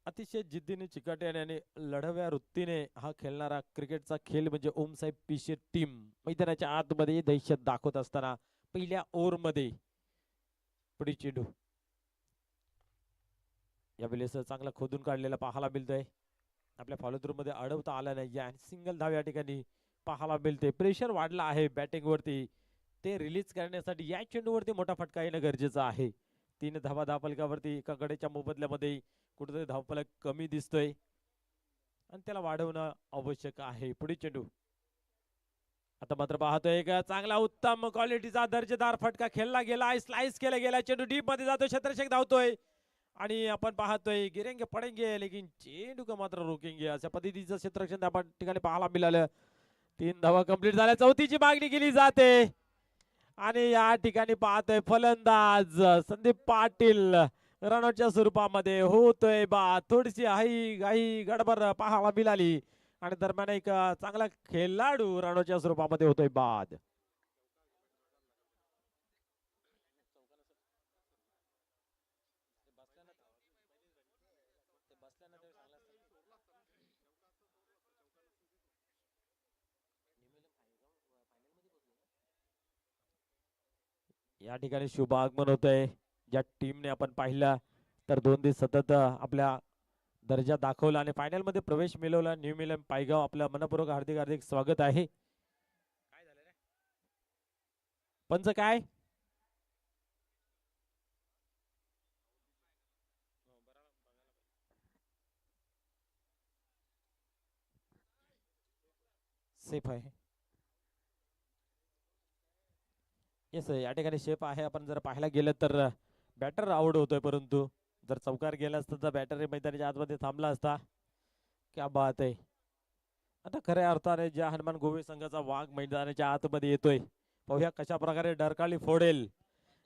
अतिशय जिद्दीने चिकाट्याने आणि लढव्या वृत्तीने हा खेळणारा क्रिकेटचा खेळ म्हणजे ओमसाहेब पिशे टीम मैदानाच्या आतमध्ये दहशत दाखवत असताना पहिल्या ओव्हरमध्ये पुढे चेंडू यावेळेस चांगला खोदून काढलेला पाहायला मिळतोय. आपल्या फॉलो थ्रू मध्ये अडवता आला नाही आणि सिंगल धाव या ठिकाणी पाहायला मिळते. प्रेशर वाढला आहे बॅटिंग वरती, ते रिलीज करण्यासाठी या चेंडूवरती मोठा फटका येणं गरजेचं आहे. 3 धावा धावफलकावरती एका गडेच्या मोबदल्यामध्ये कुठेतरी धावफलक कमी दिसतोय आणि त्याला वाढवणं आवश्यक आहे. पुढे चेंडू आता मात्र पाहतोय एक चांगला उत्तम क्वालिटीचा दर्जेदार फटका खेळला गेला, स्लाइस केला गेला. चेंडू डीप मध्ये जातोय, क्षेत्ररक्षक धावतोय आणि आपण पाहतोय गिरेंगे पडेंगे लेकिन चेंडू का मात्र रोकेंगे अशा पद्धतीचं क्षेत्ररक्षण आपण ठिकाणी पाहायला मिळालं. 3 धावा कंप्लीट झाल्या, चौथीची मागणी केली जाते आणि या ठिकाणी पाहतोय फलंदाज संदीप पाटील रनआउटच्या स्वरूपामध्ये होतोय बा. थोडीशी घाई गडबड पाहायला मिळाली आणि दरम्यान एक चांगला खेळाडू रनआउटच्या स्वरूपामध्ये होतोय बाद. या ठिकाणी शुभ आगमन होतंय. ज्या टीमने आपण पाहिलं तर 2 दिवस सतत आपल्या दर्जा दाखवला आणि फायनल मध्ये प्रवेश मिळवला. न्यू मिलन पायगाव आपल्या मनपूर्वक हार्दिक हार्दिक स्वागत आहे. पंच काय सेफ आहे. येस या ठिकाणी शेफ आहे. आपण जर पाहायला गेलं तर बॅटर आवड होतोय, परंतु जर चौकार गेला असता तर बॅटर मैदानाच्या आतमध्ये थांबला असता. क्या बात आहे. आता खऱ्या अर्थाने ज्या हनुमान गोवे संघाचा वाघ मैदानाच्या आतमध्ये येतोय, पाहूया कशा प्रकारे डरकाळी फोडेल.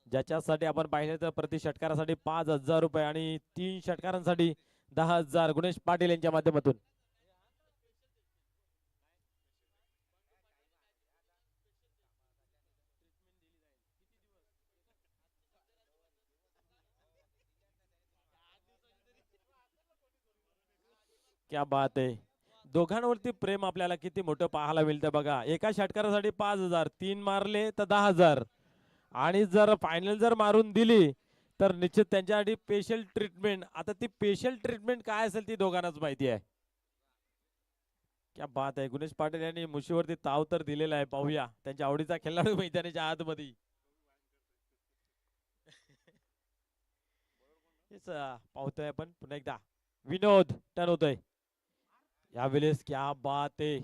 ज्याच्यासाठी आपण पाहिले तर प्रति षटकारासाठी 5,000 रुपये आणि 3 षटकारांसाठी 10,000 गुणेश पाटील यांच्या माध्यमातून. क्या बात आहे. दोघांवरती प्रेम आपल्याला किती मोठं पाहायला मिळतं बघा. एका षटकारासाठी 5,000, 3 मारले तर 10,000 आणि जर फायनल जर मारून दिली तर निश्चित त्यांच्यासाठी स्पेशल ट्रीटमेंट. आता ती स्पेशल ट्रीटमेंट काय असेल ती दोघांनाच माहिती आहे. क्या बात आहे. गुणेश पाटील यांनी मुशीवरती ताव तर दिलेला आहे. पाहूया त्यांच्या आवडीचा खेळाडू मैदानाच्या आतमध्ये. पाहतोय आपण पुन्हा एकदा विनोद टर्न होतोय यावेळेस. क्या बात आहे.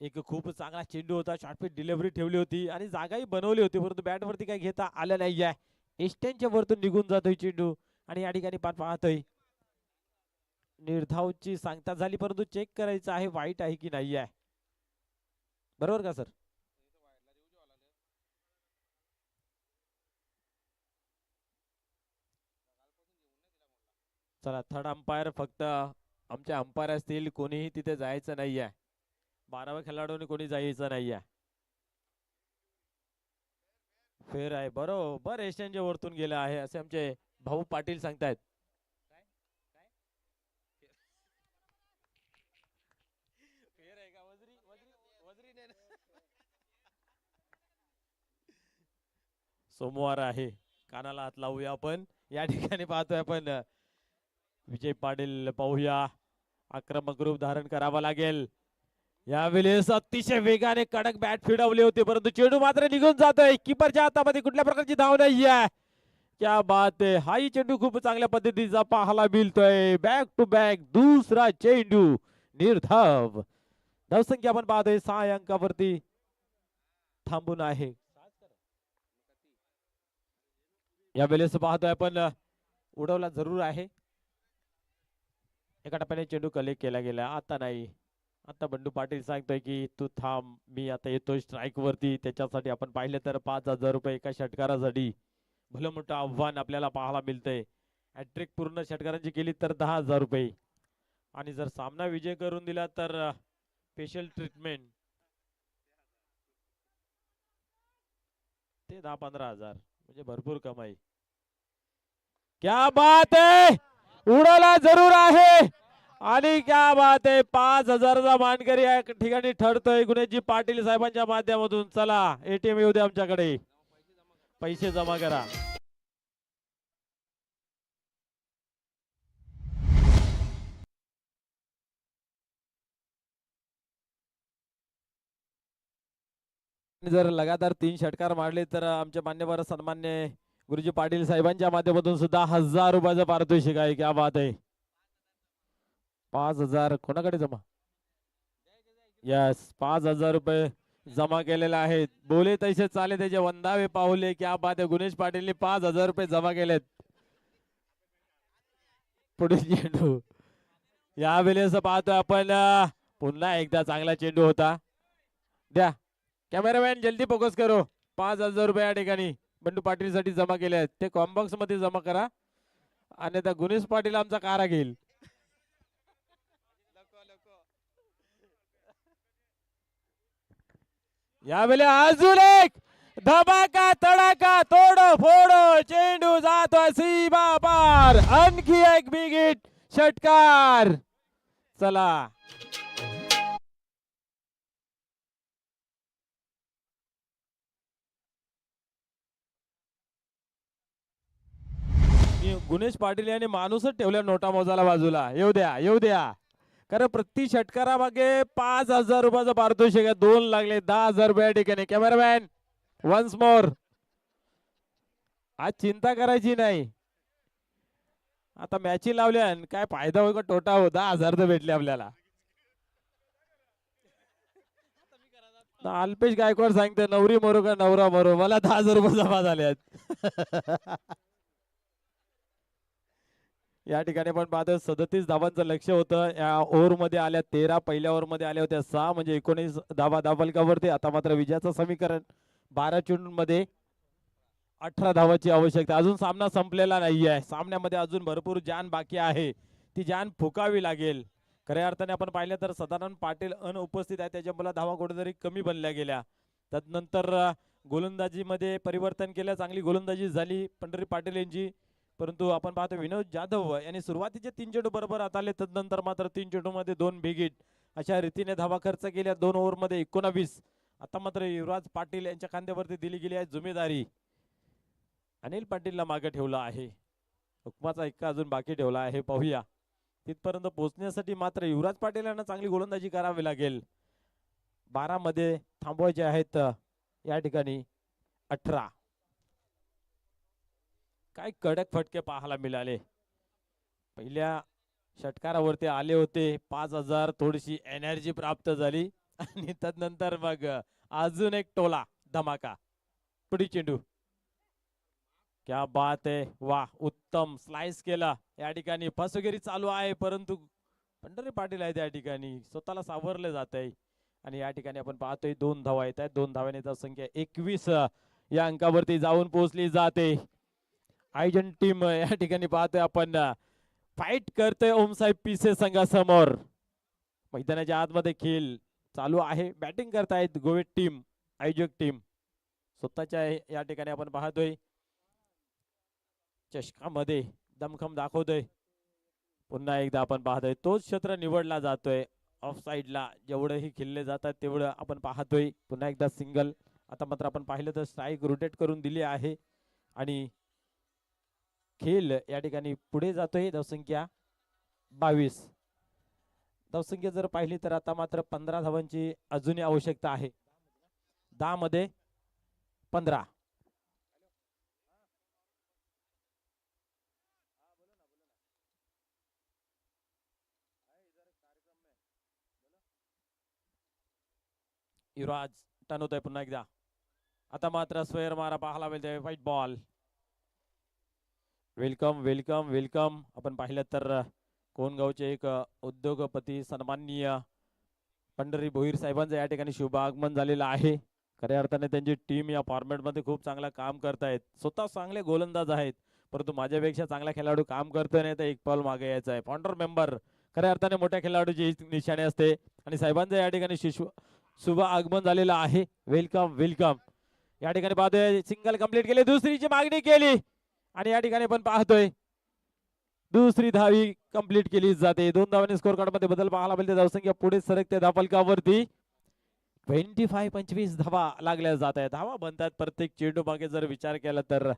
एक खूप चांगला चेंडू होता, शॉर्टपिच डिलिव्हरी ठेवली होती आणि जागाही बनवली होती, परंतु बॅट वरती काही घेता आलं नाही आहे. एस्टनच्या वरतून निघून जातोय चेंडू आणि या ठिकाणी पाहतोय निर्धावची सांगता झाली, परंतु चेक करायचं आहे वाईट आहे की नाही आहे. बरोबर का सर? चला थर्ड अंपायर फक्त आमचे अंपायर असतील, कोणीही तिथे जायचं नाही आहे. 12व्या खेळाडूने कोणी जायचं नाही आहे. फेर आहे बरोबर. एशियनच्या वरतून गेलं आहे असे आमचे भाऊ पाटील सांगतायत. सोमवार आहे, कानाला हात लावूया आपण. या ठिकाणी पाहतोय आपण विजय पाटील. पाहूया आक्रमक रूप धारण करावा लागेल. यावेळेस अतिशय वेगाने कडक बॅट फिरवली होती, परंतु चेंडू मात्र निघून जातोय. किपरच्या हातामध्ये कुठल्या प्रकारची धाव नाही आहे. क्या बात आहे, हाही चेंडू खूप चांगल्या पद्धतीचा पाहायला मिळतोय. बॅक टू बॅक दुसरा चेंडू निर्धाव. धावसंख्या आपण पाहतोय 6 अंकावरती थांबून आहे. या वेळेस पाहतोय आपण उडवला जरूर आहे. एका टप्प्याने चेंडू कलेक्ट केला गेला, आता नाही. आता बंडू पाटील सांगतोय की तू थांब, मी आता येतोय स्ट्राईक वरती. त्याच्यासाठी आपण पाहिलं तर 5,000 रुपये एका षटकारासाठी भलं मोठं आव्हान आपल्याला पाहायला मिळतंय. हॅट्रिक पूर्ण षटकारांची केली तर 10,000 रुपये, आणि जर सामना विजय करून दिला तर स्पेशल ट्रीटमेंट ते 10-15,000, म्हणजे भरपूर कमाई. क्या बात आहे, उडाला जरूर आहे. आणि क्या बात आहे, 5,000चा मानकरी या ठिकाणी ठरतोय गुणेशजी पाटील साहेबांच्या माध्यमातून. चला एटीएम येऊ दे आमच्याकडे, पैसे जमा करा. जर लगातार 3 षटकार मारले तर आमचे मान्यवर सन्मान्य गुरुजी पाटील साहेबांच्या माध्यमातून सुद्धा 1,000 रुपयाचं पारितोषिक आहे. क्या बात आहे, 5,000 कोणाकडे जमा? यस, 5,000 रुपये जमा केलेले आहेत. बोले तैसे चाले त्याचे वंदावे पाहुले. क्या बात आहे, गुणेश पाटीलने 5,000 रुपये जमा केलेत. पुढील चेंडू या वेळेस पाहतोय आपण, पुन्हा एकदा चांगला चेंडू होता. द्या कॅमेरामॅन, जल्दी फोकस करो. 5,000 रुपये या ठिकाणी बंडू पाटील साठी जमा केले आहेत. ते कॉम्बॉक्स मध्ये जमा करा, आणि त्या गुणेश पाटील आमचा कारा घेईल. यावेळी अजून एक धमाका तडाका तोड फोड चेंडू जातोय सीमा पार. आणखी एक बिग हिट षटकार. चला गुणेश पाटील यांनी माणूसच ठेवल्या नोटा मोजायला बाजूला. येऊ द्या येऊ द्या, कारण प्रति षटकारामागे 5,000 रुपयाचं पारितोषिक आहे. 2 लागले, 10,000 रुपये या ठिकाणी. कॅमेरामॅन वन्स मोर, आज चिंता करायची नाही. आता मॅची लावल्या, काय फायदा हो का तोटा हो? 10,000 तर भेटले आपल्याला. अल्पेश गायकवाड सांगते नवरी मरो का नवरा मरो, मला 10,000 रुपये जमा झाले आहेत. या ठिकाणी पण पाहतो 37 धावांचं लक्ष होतं. या ओव्हर मध्ये आल्या 13, पहिल्या ओव्हर मध्ये आल्या होत्या 6, म्हणजे 19 धावा धावफलकावरती. आता मात्र विजयाचं समीकरण 12 चेंडूंमध्ये 18 धावाची आवश्यकता. अजून सामना संपलेला नाहीये, सामन्यामध्ये अजून भरपूर जान बाकी आहे, ती जान फुकावी लागेल. खऱ्या अर्थाने आपण पाहिलं तर सदानंद पाटील अनुपस्थित आहे, त्याच्यामुळे धावा कुठेतरी कमी बनल्या गेल्या. त्यानंतर गोलंदाजीमध्ये परिवर्तन केलं, चांगली गोलंदाजी झाली पंढरी पाटील यांची. परंतु आपण पाहतो विनोद जाधव यांनी सुरुवातीचे 3 चेंडू बरोबर हाताळले, तदनंतर मात्र 3 चेंडू मध्ये 2 बिग हिट अशा रीतीने धावा खर्च केल्या. 2 ओव्हर मध्ये 19. आता मात्र युवराज पाटील यांच्या खांद्यावरती दिली गेली आहे जिम्मेदारी. अनिल पाटीलला मागे ठेवला आहे, हुकमाचा इक्का अजून बाकी ठेवला आहे. पाहूया तिथपर्यंत पोहोचण्यासाठी मात्र युवराज पाटील यांना चांगली गोलंदाजी करावी लागेल. 12 मध्ये थांबवायचे आहेत या ठिकाणी 18. काय कडक फटके पाहायला मिळाले. पहिल्या षटकारावरती आले होते 5,000, थोडीशी एनर्जी प्राप्त झाली, आणि तदनंतर मग अजून एक टोला धमाका. पुढील चेंडू, क्या बात आहे, वा उत्तम स्लाइस केला. या ठिकाणी फसवेगिरी चालू आहे, परंतु पंढरी पाटील आहेत या ठिकाणी स्वतःला सावरले जात आहे. आणि या ठिकाणी आपण पाहतोय 2 धावा येत आहेत. 2 धावांची संख्या 21 या अंकावरती जाऊन पोहोचली जाते. आयोजन टीम या ठिकाणी पाहतोय आपण फाईट करतोय ओमसाहेब पिसे संघासमोर. मैदानाच्या आतमध्ये खेळ चालू आहे, बॅटिंग करतायत गोवे टीम, आयोजक टीम स्वतःच्या या ठिकाणी आपण पाहतोय चषकामध्ये दमखम दाखवतोय. पुन्हा एकदा आपण पाहतोय तोच क्षेत्र निवडला जातोय ऑफ साइडला, जेवढेही खेळले जातात तेवढं आपण पाहतोय. पुन्हा एकदा सिंगल. आता मात्र आपण पाहिलं तर स्ट्राईक रोटेट करून दिली आहे, आणि खेळ या ठिकाणी पुढे जातोय. धावसंख्या 22. धावसंख्या जर पाहिली तर आता मात्र 15 धावांची अजूनही आवश्यकता आहे. 10 मध्ये 15. युवराज टर्न होतोय पुन्हा एकदा. आता मात्र स्क्वेअर मारा पाहायला मिळतोय. White ball. Welcome welcome welcome. आपण पाहिलं तर कोणगावचे एक उद्योगपती सन्माननीय पंढरी भोईर साहेबांचं या ठिकाणी शुभ आगमन झालेलं आहे. खऱ्या अर्थाने त्यांची टीम या फॉर्मॅट मध्ये खूप चांगला काम करतायत. स्वतः चांगले गोलंदाज आहेत, परंतु माझ्यापेक्षा चांगला खेळाडू काम करतोय नाही तर एक पाऊल मागे यायचं आहे. फाउंडर मेंबर खऱ्या अर्थाने मोठ्या खेळाडूची निशाणी असते आणि साहेबांचं या ठिकाणी शुभ आगमन झालेलं आहे. Welcome welcome. या ठिकाणी पाहतोय सिंगल कंप्लीट केली, दुसरीची मागणी केली आणि या ठिकाणी पण पाहतोय दुसरी धावी कंप्लीट केली जाते. 2 धावांनी स्कोर कार्ड मध्ये बदल पाहायला मिळते. धावसंख्या पुढे सरकते धावफलकावरती. 25 धावा लागल्या जात आहेत. धावा बनतात प्रत्येक चेंडू मागे जर विचार केला तर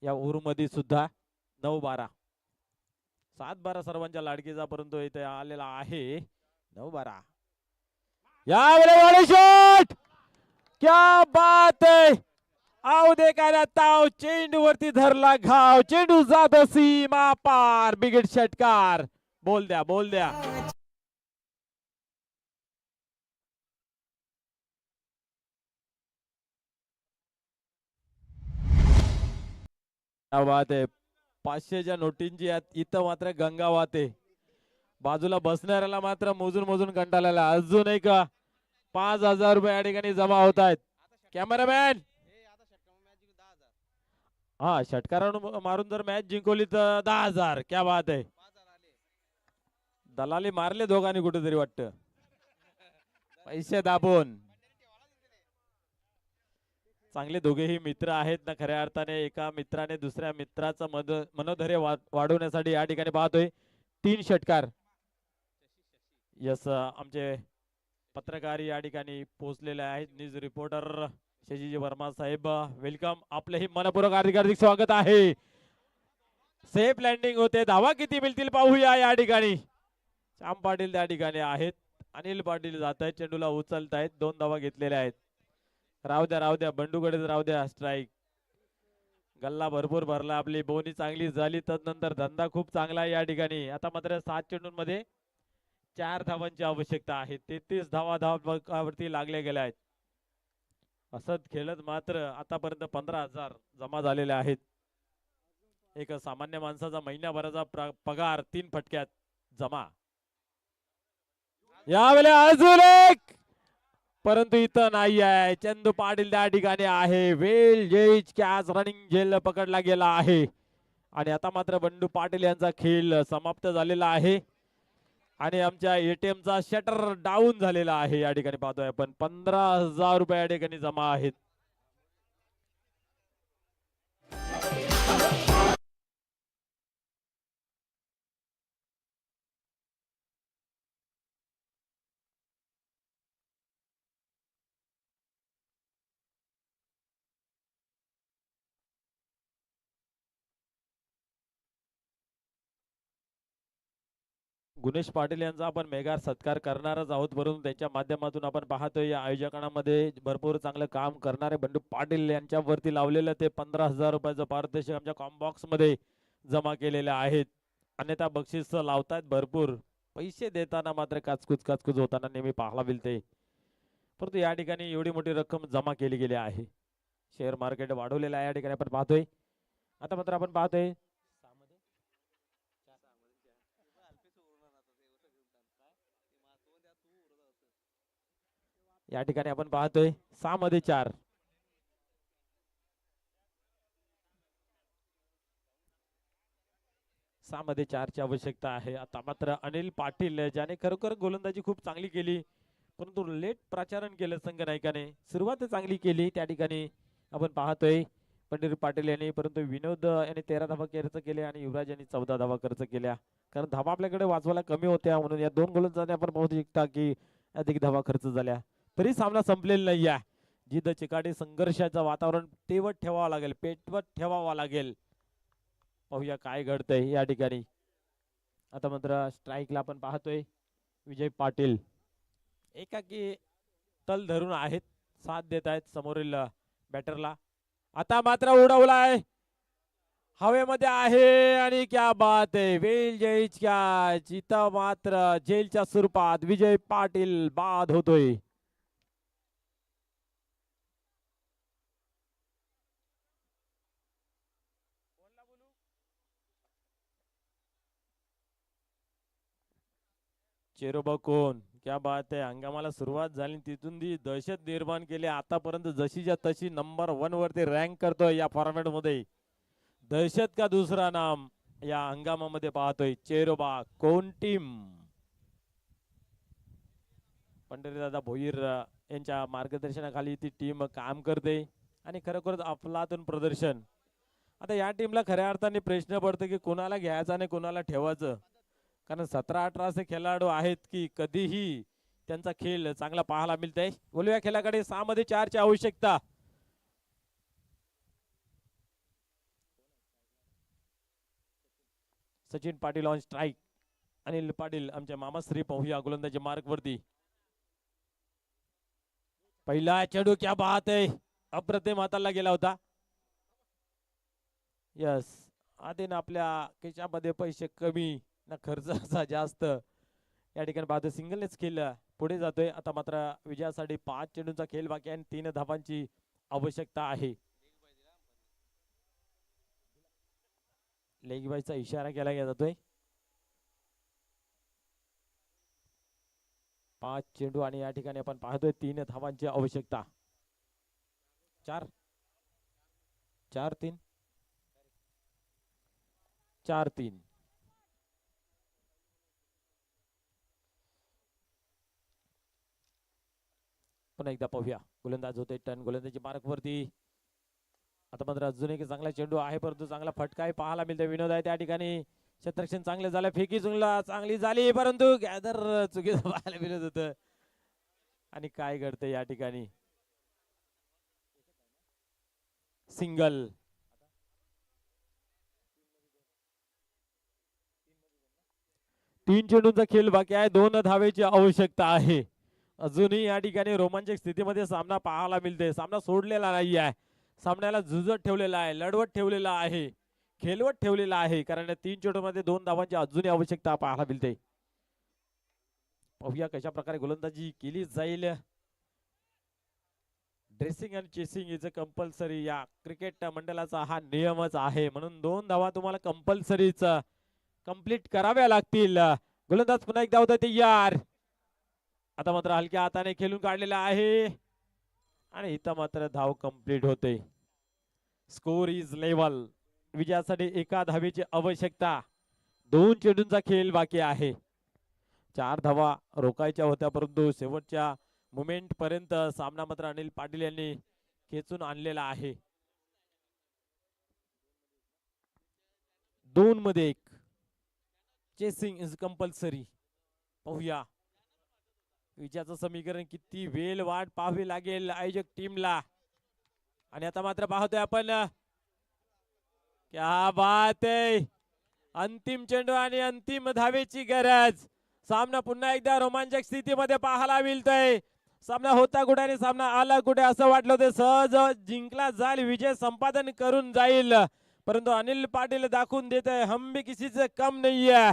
या ओव्हरमध्ये सुद्धा 9-12 7-12 सर्वांच्या लाडकीचा, परंतु इथे आलेला आहे 9-12. या शॉट, क्या बात है. आव देखायला ताव, चेंडू वरती धरला घाव, चेंडू जात सीमा पार. बिगेट षटकार. बोल द्या बोल द्या. क्या बात है. 500च्या नोटींची इथं मात्र गंगा वाहते. बाजूला बसणाऱ्याला मात्र मोजून मोजून कंटाळाला. अजून एक 5,000 रुपये या ठिकाणी जमा होत आहेत. कॅमेरामॅन, हा षटकारावरून मारून जर मॅच जिंकवली तर 10,000. क्या बात आहे. दलाली मारले दोघांनी कुठेतरी वाटतं पैसे दाबून. चांगले दोघेही मित्र आहेत ना खऱ्या अर्थाने. एका मित्राने दुसऱ्या मित्राचं मनोधैर्य वाढवण्यासाठी या ठिकाणी पाहतोय 3 षटकार. यस, आमचे पत्रकार या ठिकाणी पोहोचलेले आहेत. न्यूज रिपोर्टर शशीजी वर्मा साहेब, वेलकम. आपलेही मनपूर्वक हार्दिक हार्दिक स्वागत आहे. सेफ लँडिंग होते. धावा किती मिळतील पाहूया या ठिकाणी. श्याम पाटील त्या ठिकाणी आहेत. अनिल पाटील जात आहेत, चेंडूला उचलतायत. 2 धावा घेतलेल्या आहेत. राहू द्या बंडूकडेच राहू द्या. स्ट्राईक. गल्ला भरपूर भरला. आपली बोनी चांगली झाली, तदनंतर धंदा खूप चांगला आहे या ठिकाणी. आता मात्र 7 चेंडूंमध्ये 4 धावांची आवश्यकता आहे. 33 धावा धावावरती लागल्या गेल्या आहेत. असत खेळत मात्र आतापर्यंत 15,000 जमा झालेले आहेत. एक सामान्य माणसाचा महिन्याभराचा पगार 3 फटक्यात जमा. यावेळी अजून एक, परंतु इथं नाही आहे. चंदू पाटील त्या ठिकाणी आहे. वेल जेच कॅच रनिंग झेल पकडला गेला आहे आणि आता मात्र बंडू पाटील यांचा खेळ समाप्त झालेला आहे आणि आमच्या एटीएम चा शटर डाऊन झालेला आहे. या ठिकाणी पाहतोय आपण 15,000 रुपये या ठिकाणी जमा आहेत. गुणेश पाटील यांचा आपण मेगा सत्कार करणारच आहोत, परंतु त्यांच्या माध्यमातून आपण पाहतोय या आयोजकांमध्ये भरपूर चांगलं काम करणारे बंडू पाटील यांच्यावरती लावलेलं ते 15,000 रुपयाचं पारितोषिक आमच्या कॉम्बॉक्स मध्ये जमा केलेले आहेत. अन्यथा बक्षीस लावतायत भरपूर. पैसे देताना मात्र काचकूच होताना नेहमी पाहायला मिळते, परंतु या ठिकाणी एवढी मोठी रक्कम जमा केली गेली आहे. शेअर मार्केट वाढवलेलं आहे या ठिकाणी आपण पाहतोय. आता मात्र आपण पाहतोय या ठिकाणी आपण पाहतोय 6 मध्ये 4. मध्ये 4 ची आवश्यकता आहे. आता मात्र अनिल पाटील ज्याने खरोखर गोलंदाजी खूप चांगली केली, परंतु लेट प्राचारण केलं संघ नायकाने. सुरुवात चांगली केली त्या ठिकाणी आपण पाहतोय पंढरी पाटील यांनी, परंतु विनोद यांनी 13 धावा खर्च केल्या आणि युवराज यांनी 14 धावा खर्च केल्या. कारण धावा आपल्याकडे वाचवायला कमी होत्या, म्हणून या 2 गोलंदाजांनी आपण पाहू शकता की अधिक धावा खर्च झाल्या. तरी सामना संपलेला नाही आहे. जिद्द चिकाटी संघर्षाचं वातावरण तेवत ठेवावं लागेल, पेटवत ठेवावा लागेल. पाहूया काय घडतंय या ठिकाणी. आता मात्र स्ट्राईकला आपण पाहतोय विजय पाटील एकाकी तल धरून आहेत, साथ देत आहेत समोरील बॅटरला. आता मात्र उडवलाय, हवेमध्ये आहे आणि क्या बात आहे. वेल जयच कॅच. इथं मात्र जेलच्या स्वरूपात विजय पाटील बाद होतोय. चेरोबा कोण क्या बात आहे. हंगामाला सुरुवात झाली तिथून ती दहशत निर्माण केली. आतापर्यंत जशीच्या तशी नंबर 1 वरती रँक करतोय या फॉर्मॅट मध्ये. दहशत का दुसरा नाम या हंगामामध्ये पाहतोय. चेरोबा कोण टीम पंढरीदादा भोईर यांच्या मार्गदर्शनाखाली ती टीम काम करते आणि खरोखरच अफलातून प्रदर्शन. आता या टीमला खऱ्या अर्थाने प्रश्न पडतो की कोणाला घ्यायचं आणि कोणाला ठेवायचं. कारण 17-18 असे खेळाडू आहेत की कधीही त्यांचा खेळ चांगला पाहायला मिळतंय. बोलूया खेळाकडे. 6 मध्ये 4 ची आवश्यकता. Sachin Patil on strike. अनिल पाटील आमच्या मामाश्री पाहूया गोलंदाजी मार्क वरती. पहिला चेंडू क्या बात आहे. अप्रतिम हाताला गेला होता. यस आधी ना आपल्या खिशामध्ये पैसे कमी ना खर्चाचा जास्त. या ठिकाणी पाहतो सिंगलनेच खेळ पुढे जातोय. आता मात्र विजयासाठी 5 चेंडूंचा खेळ बाकी आहे. 3 धावांची आवश्यकता आहे. लेग बायचा इशारा केला जातोय. 5 चेंडू आणि या ठिकाणी आपण पाहतोय 3 धावांची आवश्यकता. 4-3 4-3. पुन्हा एकदा पाहूया. गोलंदाज होते टर्न गोलंदाजी मार्क वरती. आता मात्र अजून एक चांगला चेंडू आहे परंतु चांगला फटका आहे पाहायला मिळतो. विनोद आहे त्या ठिकाणी. क्षेत्ररक्षण चांगलं झालं. फेकी चांगली झाली परंतु गॅदर चुकीचं पाहायला मिळत होतं. आणि काय घडतंय या ठिकाणी. सिंगल. तीन चेंडूंचा खेळ बाकी आहे. 2 धावेची आवश्यकता आहे. अजूनही या ठिकाणी रोमांचक स्थितीमध्ये सामना पाहायला मिळते. सामना सोडलेला नाही आहे. सामन्याला झुजत ठेवलेला आहे. लढवत ठेवलेला आहे. खेळवत ठेवलेला आहे. कारण 3 चेंडूमध्ये 2 धावांची अजूनही आवश्यकता पाहायला मिळते. पाहूया कशा प्रकारे गोलंदाजी केली जाईल. ड्रेसिंग आणि चेसिंग इज कंपल्सरी. या क्रिकेट मंडळाचा हा नियमच आहे. म्हणून 2 धावा तुम्हाला कंपल्सरीच कंप्लीट कराव्या लागतील. गोलंदाज पुन्हा एकदा होता तयार. आता मात्र हलक्या हाताने खेळून काढलेला आहे आणि इथं मात्र धाव कंप्लीट होते. Score is level. विजयासाठी 1 धावेची आवश्यकता. 2 चेंडूंचा खेळ बाकी आहे. 4 धावा रोखायच्या होत्या परंतु शेवटच्या मोमेंट पर्यंत सामना मात्र अनिल पाटील यांनी खेचून आणलेला आहे. 2 मध्ये 1. Chasing is compulsory. पाहूया विजयाचं समीकरण किती वेळ वाट पाहावी लागेल आयोजक टीमला. आणि आता मात्र पाहतोय आपण. क्या बात आहे. अंतिम चेंडू आणि अंतिम धावेची गरज. सामना पुन्हा एकदा रोमांचक स्थितीमध्ये पाहायला मिळतोय. सामना होता कुठे आणि सामना आला कुठे असं वाटलं होतं. सहज जिंकला जाईल. विजय संपादन करून जाईल परंतु अनिल पाटील दाखवून देत आहे हम भी किसी से कम नहीं है.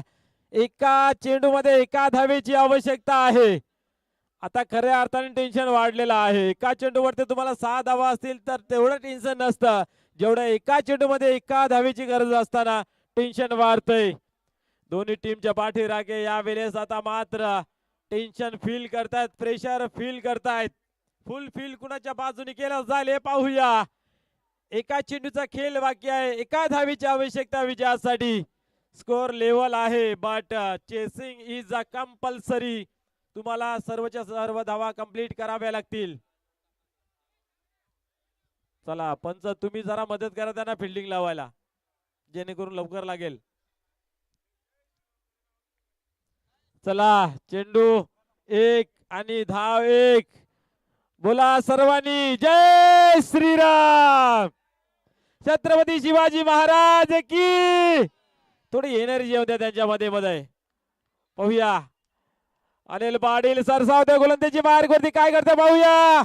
1 चेंडू मध्ये 1 धावेची आवश्यकता आहे. आता खऱ्या अर्थाने टेन्शन वाढलेलं आहे. 1 चेंडूवरती तुम्हाला 6 धावा असतील तर तेवढं टेन्शन नसतं जेवढं 1 चेंडू मध्ये 1 धावेची गरज असताना टेन्शन वाढतंय. दोन्ही टीमच्या पाठीराखे यावेळेस आता मात्र टेन्शन फील करतायत. प्रेशर फील करतायत. फुल फील कुणाच्या बाजूने केलं जाईल हे पाहूया. 1 चेंडूचा खेळ बाकी आहे. 1 धावेची आवश्यकता विजयासाठी. स्कोर लेवल आहे but chasing is a compulsory. तुम्हाला सर्वच्या सर्व धावा कंप्लीट कराव्या लागतील. चला पंच तुम्ही जरा मदत करा त्यांना फिल्डिंग लावायला जेणेकरून लवकर लागेल. चला चेंडू 1 आणि धाव 1. बोला सर्वांनी जय श्रीराम. छत्रपती शिवाजी महाराज की. थोडी एनर्जी येऊ द्या त्यांच्यामध्ये मध्ये. पाहूया अनिल पाटील सरसावते गोलंदाजी मार्ग वरती काय करते पाहूया.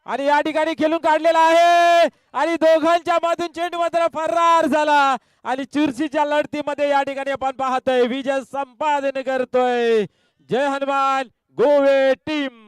आणि या ठिकाणी खेळून काढलेला आहे आणि दोघांच्या मधून चेंडू मात्र फरार झाला आणि चुरशीच्या लढतीमध्ये या ठिकाणी आपण पाहतोय विजय संपादन करतोय. जय हनुमान गोवे टीम.